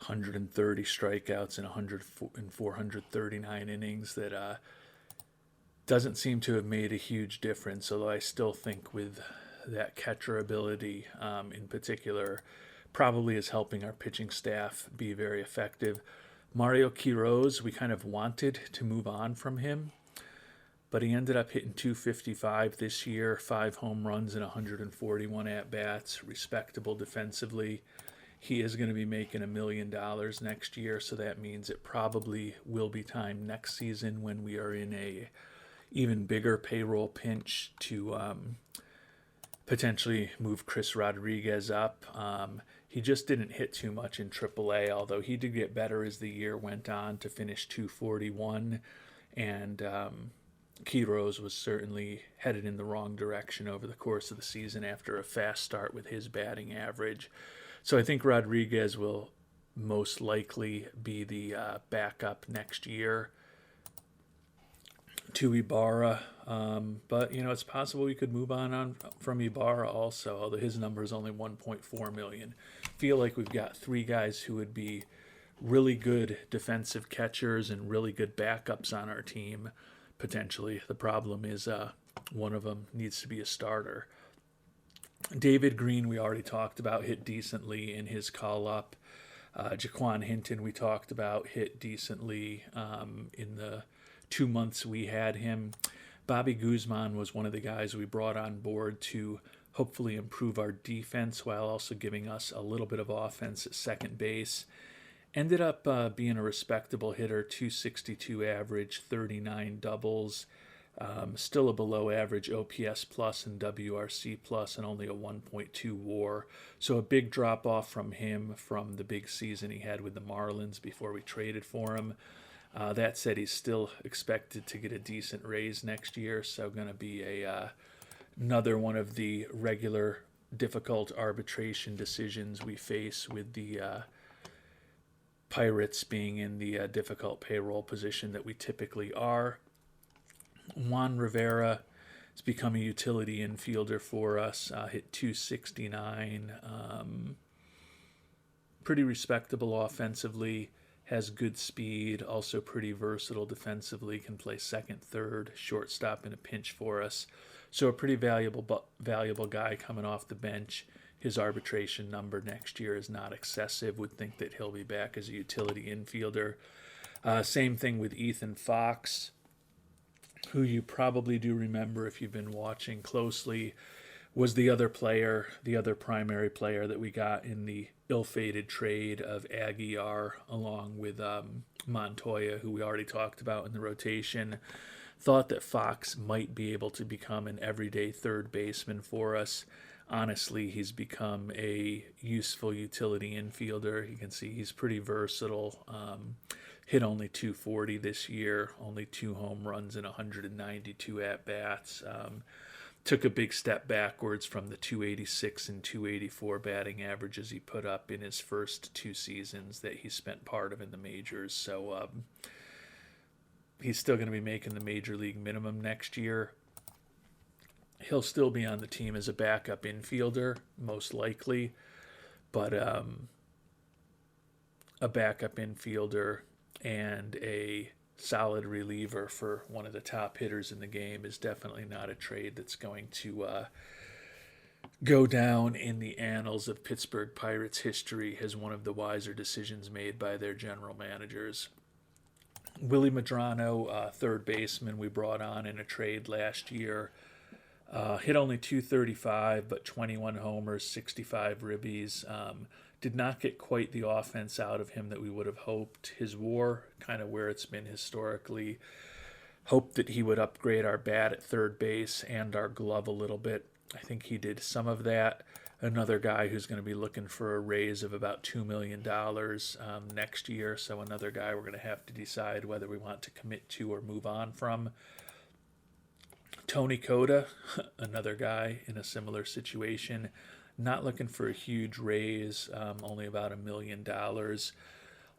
130 strikeouts in 439 innings that doesn't seem to have made a huge difference, although I still think with that catcher ability in particular probably is helping our pitching staff be very effective. Mario Quiroz, we kind of wanted to move on from him, but he ended up hitting 255 this year, 5 home runs and 141 at-bats, respectable defensively. He is going to be making $1 million next year, so that means it probably will be time next season when we are in a even bigger payroll pinch to potentially move Chris Rodriguez up. He just didn't hit too much in AAA, although he did get better as the year went on to finish 241, and Quiroz was certainly headed in the wrong direction over the course of the season after a fast start with his batting average. So I think Rodriguez will most likely be the backup next year to Ibarra. But, it's possible we could move on from Ibarra also, although his number is only 1.4 million. Feel like we've got 3 guys who would be really good defensive catchers and really good backups on our team, potentially. The problem is one of them needs to be a starter. David Green, we already talked about, hit decently in his call-up. Jaquan Hinton, we talked about, hit decently in the 2 months we had him. Bobby Guzman was one of the guys we brought on board to hopefully improve our defense while also giving us a little bit of offense at second base. Ended up being a respectable hitter, 262 average, 39 doubles. Still a below average OPS plus and WRC plus and only a 1.2 WAR. So a big drop off from him from the big season he had with the Marlins before we traded for him. That said, he's still expected to get a decent raise next year, so going to be another one of the regular difficult arbitration decisions we face with the Pirates being in the difficult payroll position that we typically are. Juan Rivera has become a utility infielder for us, hit 269, pretty respectable offensively, has good speed, also pretty versatile defensively, can play second, third, shortstop in a pinch for us. So a pretty valuable guy coming off the bench. His arbitration number next year is not excessive. Would think that he'll be back as a utility infielder. Same thing with Ethan Fox, who you probably do remember if you've been watching closely, was the other primary player that we got in the ill-fated trade of Aguilar along with Montoya, who we already talked about in the rotation. Thought that Fox might be able to become an everyday third baseman for us. Honestly, he's become a useful utility infielder. You can see he's pretty versatile. Hit only 240 this year, only 2 home runs and 192 at-bats. Took a big step backwards from the 286 and 284 batting averages he put up in his first 2 seasons that he spent part of in the majors. So he's still going to be making the major league minimum next year. He'll still be on the team as a backup infielder, most likely, but a backup infielder and a solid reliever for one of the top hitters in the game is definitely not a trade that's going to go down in the annals of Pittsburgh Pirates history as one of the wiser decisions made by their general managers. Willie Madrano, third baseman we brought on in a trade last year, hit only 235, but 21 homers, 65 ribbies. did not get quite the offense out of him that we would have hoped. His WAR, kind of where it's been historically. Hoped that he would upgrade our bat at third base and our glove a little bit. I think he did some of that. Another guy who's going to be looking for a raise of about $2 million next year. So another guy we're going to have to decide whether we want to commit to or move on from. Tony Coda, another guy in a similar situation. Not looking for a huge raise, only about $1 million.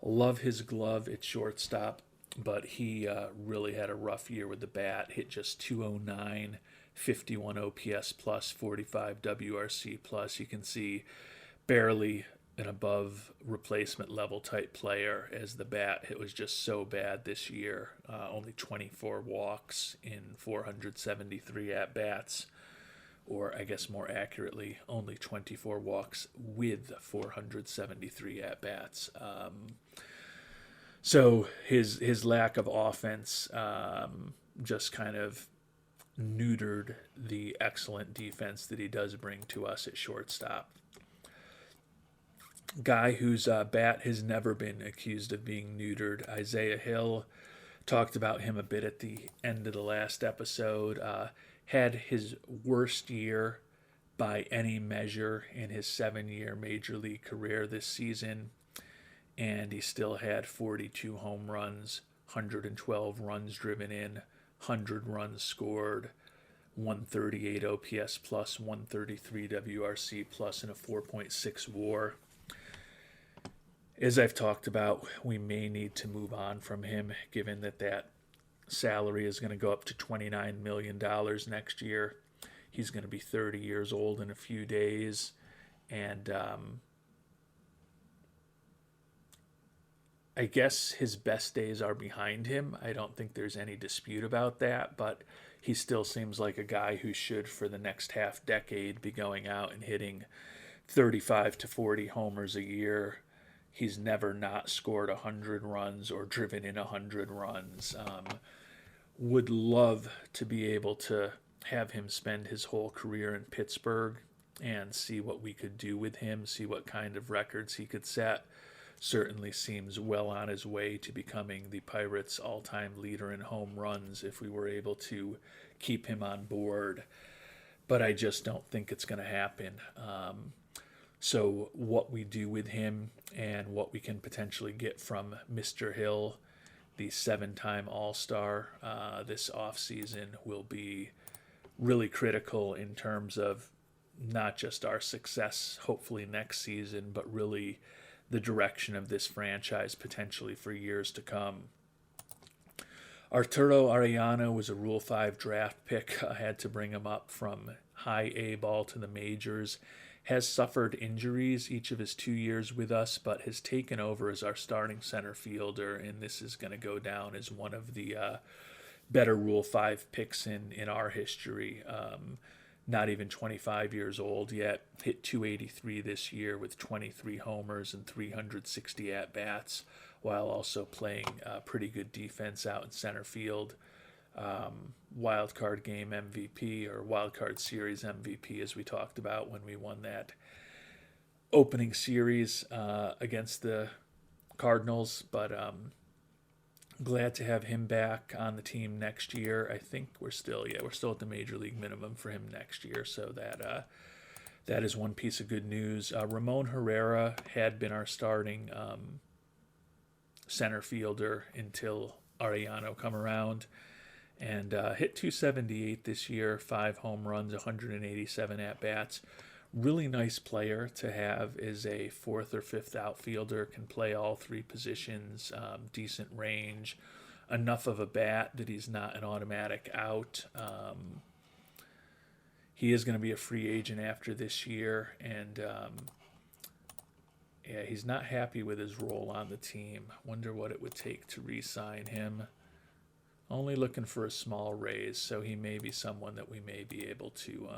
Love his glove at shortstop, but he really had a rough year with the bat. Hit just 209, 51 OPS plus, 45 WRC plus. You can see barely an above replacement level type player as the bat. It was just so bad this year. Only 24 walks in 473 at-bats. Or I guess more accurately, only 24 walks with 473 at-bats. So his lack of offense just kind of neutered the excellent defense that he does bring to us at shortstop. Guy whose bat has never been accused of being neutered, Isaiah Hill. Talked about him a bit at the end of the last episode. Had his worst year by any measure in his 7-year major league career this season, and he still had 42 home runs, 112 runs driven in, 100 runs scored, 138 OPS plus, 133 WRC plus, and a 4.6 WAR. As I've talked about, we may need to move on from him, given that salary is going to go up to $29 million next year. He's going to be 30 years old in a few days, and I guess his best days are behind him. I don't think there's any dispute about that, but he still seems like a guy who should, for the next half decade, be going out and hitting 35 to 40 homers a year. He's never not scored 100 runs or driven in 100 runs. Would love to be able to have him spend his whole career in Pittsburgh and see what we could do with him, see what kind of records he could set. Certainly seems well on his way to becoming the Pirates' all-time leader in home runs if we were able to keep him on board. But I just don't think it's going to happen. So what we do with him and what we can potentially get from Mr. Hill, the 7-time All-Star, this offseason will be really critical in terms of not just our success, hopefully next season, but really the direction of this franchise potentially for years to come. Arturo Arellano was a Rule 5 draft pick. I had to bring him up from high A ball to the majors. Has suffered injuries each of his 2 years with us, but has taken over as our starting center fielder, and this is going to go down as one of the better Rule 5 picks in our history. Not even 25 years old yet. Hit 283 this year with 23 homers and 360 at-bats, while also playing pretty good defense out in center field. Wild card game MVP or wild card series MVP, as we talked about when we won that opening series against the Cardinals. But glad to have him back on the team next year. I think we're still at the major league minimum for him next year, so that is one piece of good news. Ramon Herrera had been our starting center fielder until Arellano come around. And hit 278 this year, 5 home runs, 187 at-bats. Really nice player to have as a 4th or 5th outfielder, can play all 3 positions, decent range, enough of a bat that he's not an automatic out. He is going to be a free agent after this year, and he's not happy with his role on the team. Wonder what it would take to re-sign him. Only looking for a small raise, so he may be someone that we may be able to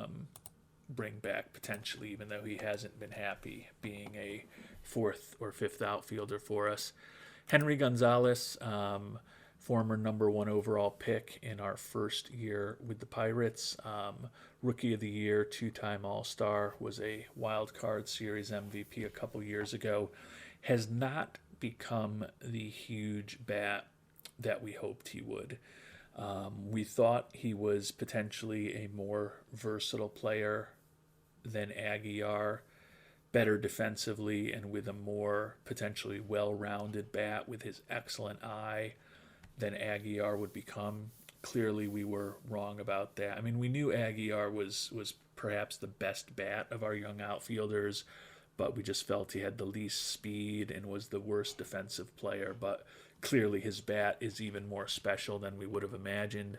bring back potentially, even though he hasn't been happy being a 4th or 5th outfielder for us. Henry Gonzalez, former number one overall pick in our first year with the Pirates. Rookie of the Year, two-time All-Star, was a wild card series MVP a couple years ago. Has not become the huge bat that we hoped he would. We thought he was potentially a more versatile player than Aguiar, better defensively and with a more potentially well-rounded bat with his excellent eye than Aguiar would become. Clearly, we were wrong about that. I mean, we knew Aguiar was perhaps the best bat of our young outfielders, but we just felt he had the least speed and was the worst defensive player. But clearly, his bat is even more special than we would have imagined.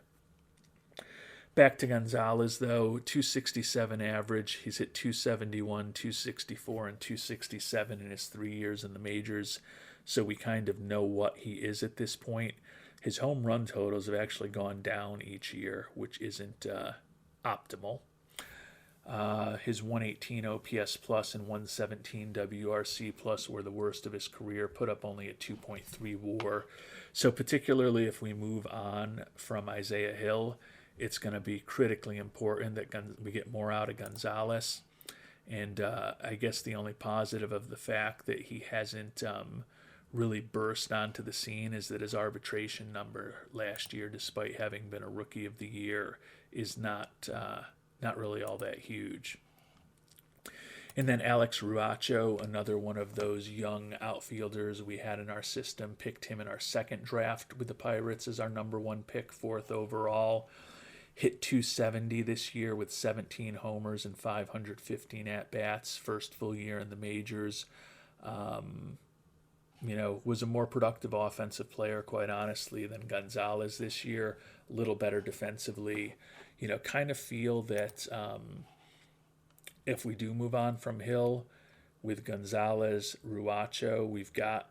Back to Gonzalez, though, 267 average. He's hit 271, 264, and 267 in his 3 years in the majors. So we kind of know what he is at this point. His home run totals have actually gone down each year, which isn't optimal. His 118 OPS plus and 117 WRC plus were the worst of his career, put up only a 2.3 WAR. So particularly if we move on from Isaiah Hill, it's going to be critically important that we get more out of Gonzalez. And I guess the only positive of the fact that he hasn't really burst onto the scene is that his arbitration number last year, despite having been a Rookie of the Year, is not really all that huge. And then Alex Ruacho, another one of those young outfielders we had in our system, picked him in our second draft with the Pirates as our number one pick, 4th overall. Hit 270 this year with 17 homers and 515 at-bats, first full year in the majors. Was a more productive offensive player, quite honestly, than Gonzalez this year. A little better defensively. Kind of feel that if we do move on from Hill with Gonzalez, Ruacho, we've got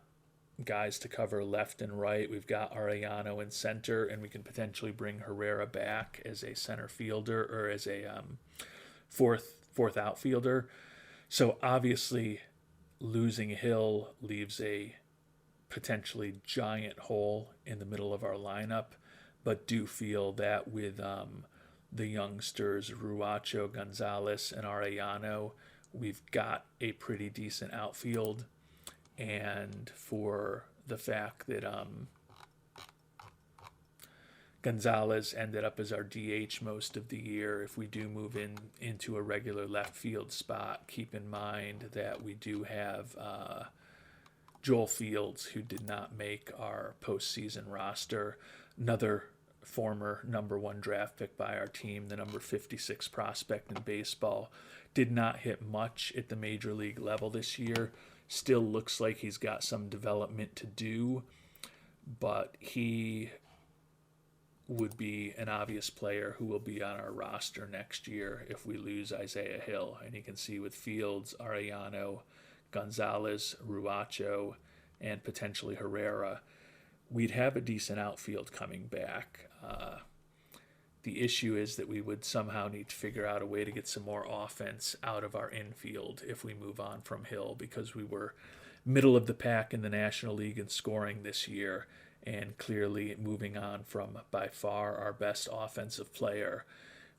guys to cover left and right. We've got Arellano in center, and we can potentially bring Herrera back as a center fielder or as a fourth outfielder. So obviously losing Hill leaves a potentially giant hole in the middle of our lineup, but do feel that with the youngsters Ruacho, Gonzalez, and Arellano, we've got a pretty decent outfield. And for the fact that Gonzalez ended up as our DH most of the year, if we do move into a regular left field spot, keep in mind that we do have Joel Fields, who did not make our postseason roster. Another former number one draft pick by our team, the number 56 prospect in baseball, did not hit much at the major league level this year. Still looks like he's got some development to do, but he would be an obvious player who will be on our roster next year if we lose Isaiah Hill. And you can see with Fields, Arellano, Gonzalez, Ruacho, and potentially Herrera, we'd have a decent outfield coming back. The issue is that we would somehow need to figure out a way to get some more offense out of our infield if we move on from Hill, because we were middle of the pack in the National League in scoring this year, and clearly moving on from by far our best offensive player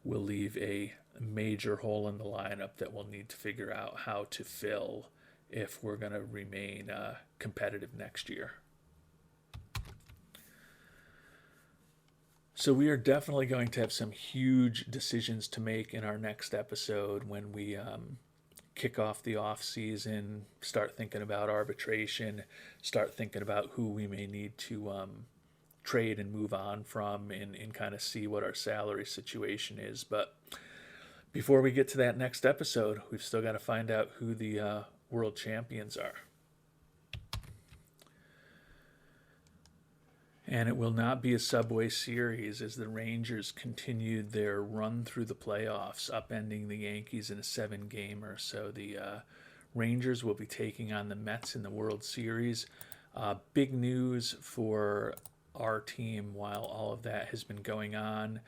will leave a major hole in the lineup that we'll need to figure out how to fill if we're going to remain competitive next year. So we are definitely going to have some huge decisions to make in our next episode when we kick off the off season, start thinking about arbitration, start thinking about who we may need to trade and move on from, and kind of see what our salary situation is. But before we get to that next episode, we've still got to find out who the world champions are. And it will not be a Subway Series as the Rangers continued their run through the playoffs, upending the Yankees in a 7-gamer. So the Rangers will be taking on the Mets in the World Series. Big news for our team while all of that has been going on.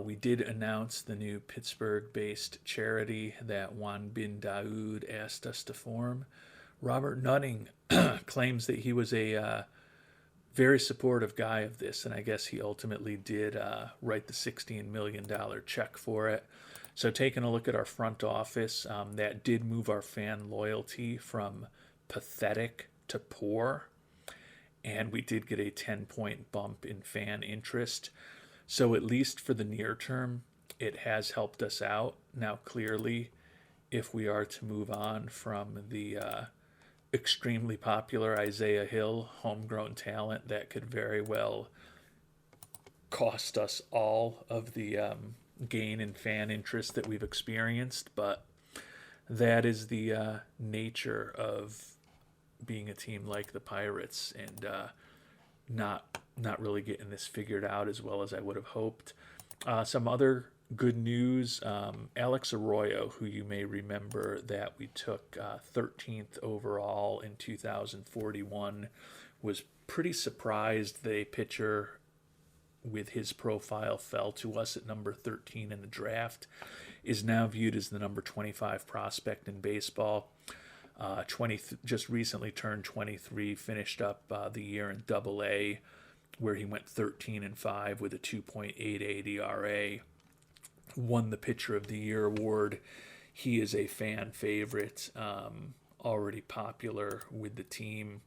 We did announce the new Pittsburgh-based charity that Juan Bin Daoud asked us to form. Robert Nutting claims that he was a very supportive guy of this, and I guess he ultimately did write the $16 million check for it. So taking a look at our front office, that did move our fan loyalty from pathetic to poor, and we did get a 10-point bump in fan interest. So at least for the near term, it has helped us out. Now, clearly, if we are to move on from the extremely popular Isaiah Hill homegrown talent, that could very well cost us all of the gain in fan interest that we've experienced. But that is the nature of being a team like the Pirates, and not really getting this figured out as well as I would have hoped. Some other good news, Alex Arroyo, who you may remember that we took 13th overall in 2041, was pretty surprised that a pitcher with his profile fell to us at number 13 in the draft, is now viewed as the number 25 prospect in baseball. Just recently turned 23, finished up the year in Double-A, where he went 13-5 with a 2.88 ERA. Won the Pitcher of the Year award. He is a fan favorite, already popular with the team.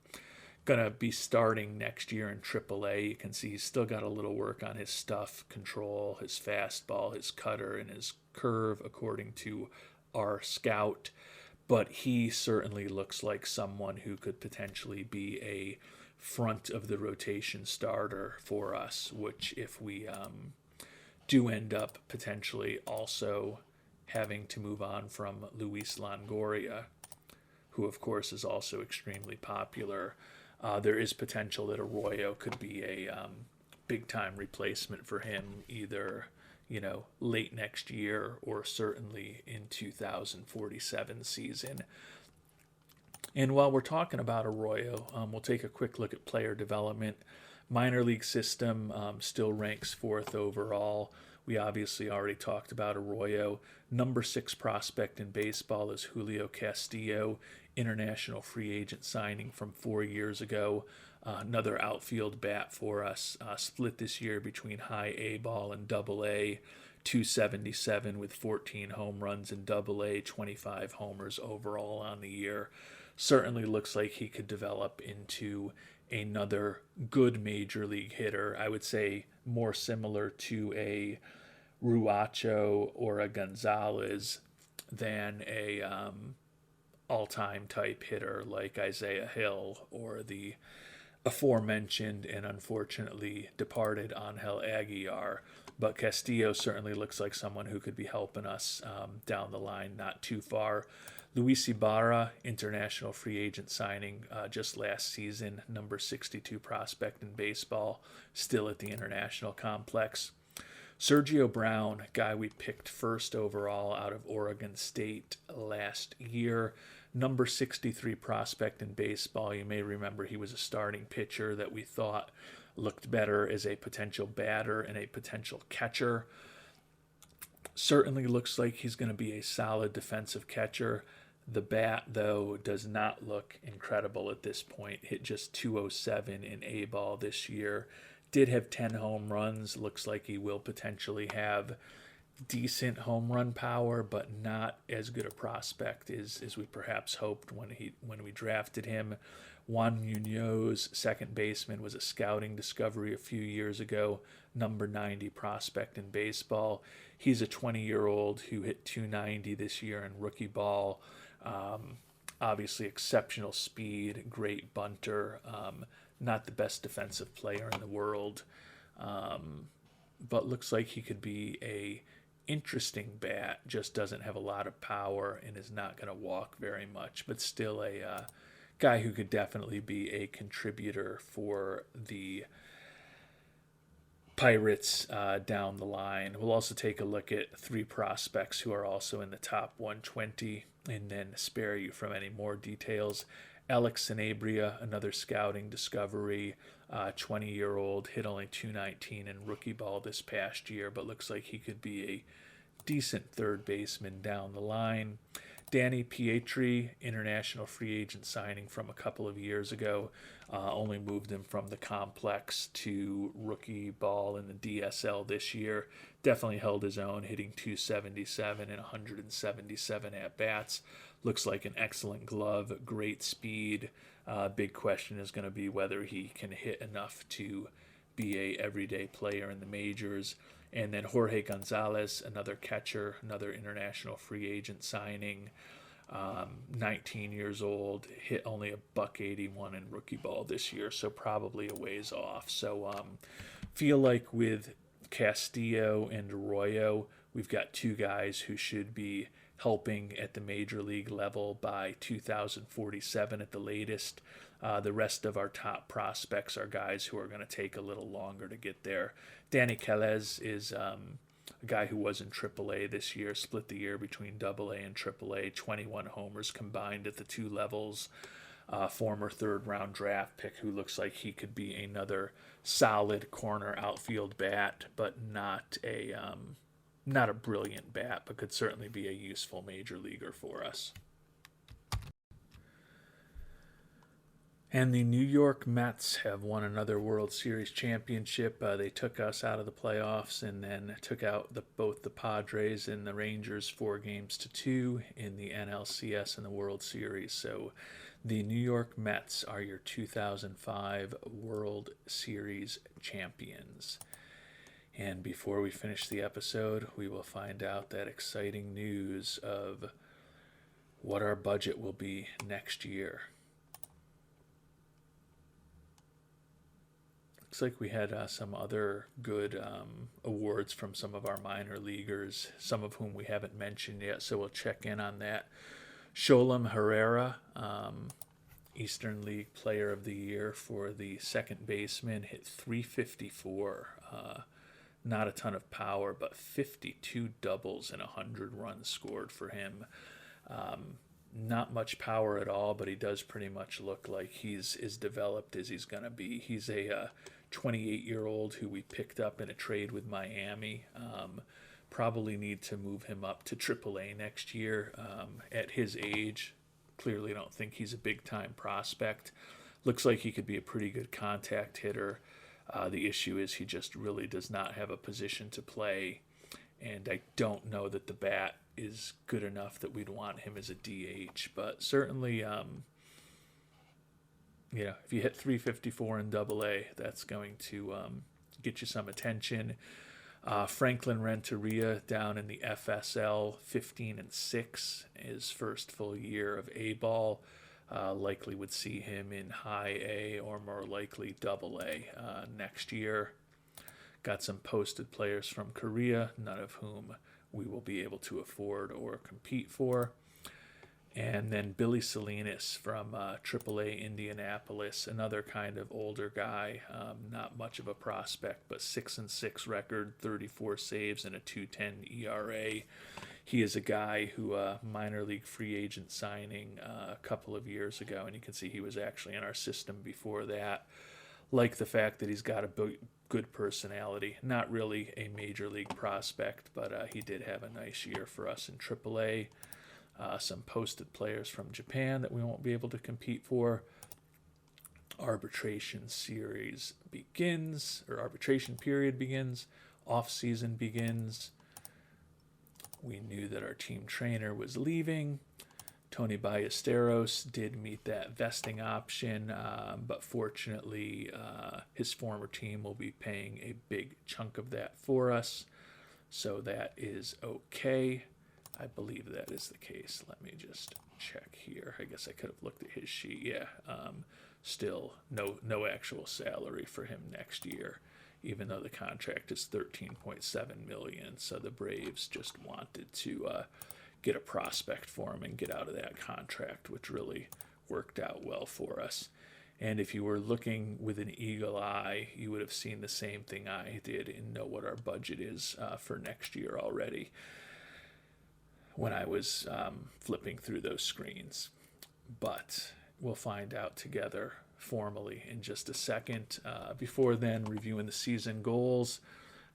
Gonna be starting next year in Triple-A. You can see he's still got a little work on his stuff control, his fastball, his cutter, and his curve, according to our scout. But he certainly looks like someone who could potentially be a front of the rotation starter for us, which if we do end up potentially also having to move on from Luis Longoria, who of course is also extremely popular, there is potential that Arroyo could be a big-time replacement for him, either late next year or certainly in 2047 season. And while we're talking about Arroyo, we'll take a quick look at player development. Minor league system still ranks 4th overall. We obviously already talked about Arroyo. Number 6 prospect in baseball is Julio Castillo, international free agent signing from 4 years ago. Another outfield bat for us, split this year between high A ball and Double-A, 277 with 14 home runs in Double-A, 25 homers overall on the year. Certainly looks like he could develop into another good major league hitter. I would say more similar to a Ruacho or a Gonzalez than a all-time type hitter like Isaiah Hill or the aforementioned and unfortunately departed Angel Aguilar. But Castillo certainly looks like someone who could be helping us down the line not too far. Luis Ibarra, international free agent signing just last season, number 62 prospect in baseball, still at the international complex. Sergio Brown, guy we picked 1st overall out of Oregon State last year, number 63 prospect in baseball. You may remember he was a starting pitcher that we thought looked better as a potential batter and a potential catcher. Certainly looks like he's going to be a solid defensive catcher. The bat, though, does not look incredible at this point. Hit just 207 in A-ball this year. Did have 10 home runs. Looks like he will potentially have decent home run power, but not as good a prospect as we perhaps hoped when we drafted him. Juan Munoz, second baseman, was a scouting discovery a few years ago, number 90 prospect in baseball. He's a 20-year-old who hit 290 this year in rookie ball. Obviously exceptional speed, great bunter, not the best defensive player in the world, but looks like he could be a interesting bat, just doesn't have a lot of power and is not going to walk very much, but still a guy who could definitely be a contributor for the Pirates down the line. We'll also take a look at 3 prospects who are also in the top 120 and then spare you from any more details. Alex Sanabria, another scouting discovery, 20-year-old, hit only 219 in rookie ball this past year, but looks like he could be a decent third baseman down the line. Danny Pietri, international free agent signing from a couple of years ago, only moved him from the complex to rookie ball in the DSL this year. Definitely held his own, hitting 277 and 177 at bats. Looks like an excellent glove, great speed. Big question is going to be whether he can hit enough to be a everyday player in the majors. And then Jorge Gonzalez, another catcher, another international free agent signing. 19 years old, hit only a $181 in rookie ball this year, so probably a ways off. So feel like with Castillo and Arroyo, we've got two guys who should be helping at the major league level by 2047 at the latest. The rest of our top prospects are guys who are going to take a little longer to get there. Danny Calez is a guy who was in AAA this year, split the year between AA and AAA, 21 homers combined at the two levels. Former third-round draft pick who looks like he could be another solid corner outfield bat, but not a brilliant bat, but could certainly be a useful major leaguer for us. And the New York Mets have won another World Series championship. They took us out of the playoffs and then took out both the Padres and the Rangers 4-2 in the NLCS and the World Series. So the New York Mets are your 2005 World Series champions. And before we finish the episode, we will find out that exciting news of what our budget will be next year. Looks like we had some other good awards from some of our minor leaguers, some of whom we haven't mentioned yet, so we'll check in on that. Sholem Herrera, Eastern League Player of the Year for the second baseman, hit .354. Not a ton of power, but 52 doubles and 100 runs scored for him. Not much power at all, but he does pretty much look like he's as developed as he's going to be. He's a 28-year-old who we picked up in a trade with Miami. Probably need to move him up to AAA next year. At his age, clearly don't think he's a big-time prospect. Looks like he could be a pretty good contact hitter. The issue is he just really does not have a position to play, and I don't know that the bat is good enough that we'd want him as a DH. But certainly, if you hit .354 in AA, that's going to get you some attention. Franklin Renteria down in the FSL, 15-6, his first full year of A-ball. Likely would see him in high A or more likely AA next year. Got some posted players from Korea, none of whom we will be able to afford or compete for. And then Billy Salinas from AAA Indianapolis, another kind of older guy, not much of a prospect, but 6-6 record, 34 saves, and a 2.10 ERA. He is a guy who minor league free agent signing a couple of years ago, and you can see he was actually in our system before that. Like the fact that he's got a good personality. Not really a major league prospect, but he did have a nice year for us in AAA. Some posted players from Japan that we won't be able to compete for. Arbitration period begins. Off season begins. We knew that our team trainer was leaving. Tony Ballesteros did meet that vesting option, but fortunately his former team will be paying a big chunk of that for us, so that is okay. I believe that is the case. Let me just check here. I guess I could have looked at his sheet. Yeah, still no actual salary for him next year, even though the contract is $13.7 million. So the Braves just wanted to get a prospect for him and get out of that contract, which really worked out well for us. And if you were looking with an eagle eye, you would have seen the same thing I did and know what our budget is for next year already when I was flipping through those screens. But we'll find out together formally in just a second. Before then, reviewing the season goals.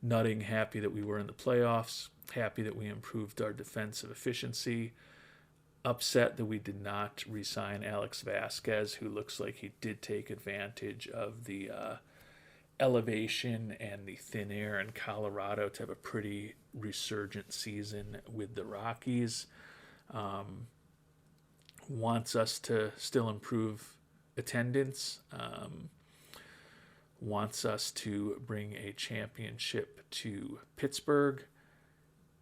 Nutting, happy that we were in the playoffs. Happy that we improved our defensive efficiency. upset that we did not re-sign Alex Vasquez, who looks like he did take advantage of the elevation and the thin air in Colorado to have a pretty resurgent season with the Rockies. Wants us to still improve attendance. Wants us to bring a championship to Pittsburgh.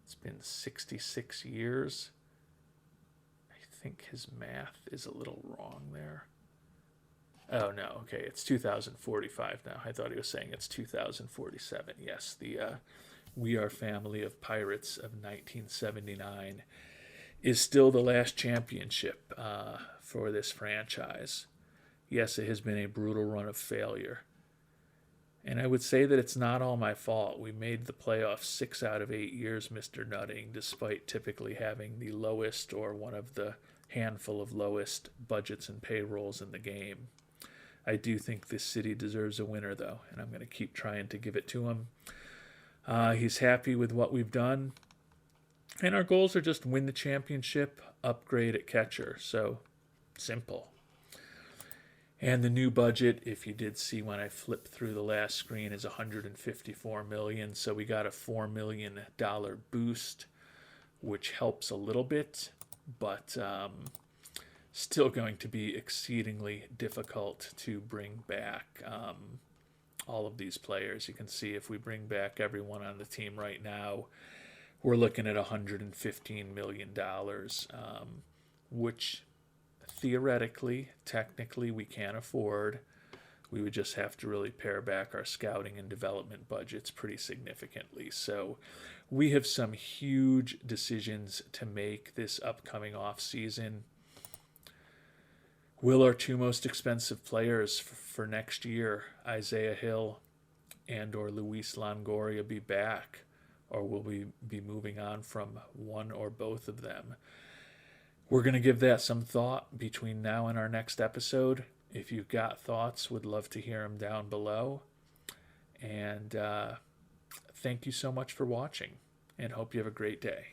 It's been 66 years. I think his math is a little wrong there. Oh, no. Okay, it's 2045 now. I thought he was saying it's 2047. Yes, the We Are Family of Pirates of 1979 is still the last championship for this franchise. Yes, it has been a brutal run of failure. And I would say that it's not all my fault. We made the playoffs 6 out of 8 years, Mr. Nutting, despite typically having the lowest or one of the handful of lowest budgets and payrolls in the game. I do think this city deserves a winner, though, and I'm going to keep trying to give it to him. He's happy with what we've done, and our goals are just win the championship, upgrade at catcher. So simple. And the new budget, if you did see when I flipped through the last screen, is $154 million. So we got a $4 million boost, which helps a little bit, but still going to be exceedingly difficult to bring back all of these players. You can see if we bring back everyone on the team right now, we're looking at $115 million, which theoretically, technically, we can't afford. We would just have to really pare back our scouting and development budgets pretty significantly. So we have some huge decisions to make this upcoming off season. Will our two most expensive players for next year, Isaiah Hill and or Luis Longoria, be back? Or will we be moving on from one or both of them? We're going to give that some thought between now and our next episode. If you've got thoughts, would love to hear them down below. And thank you so much for watching, and hope you have a great day.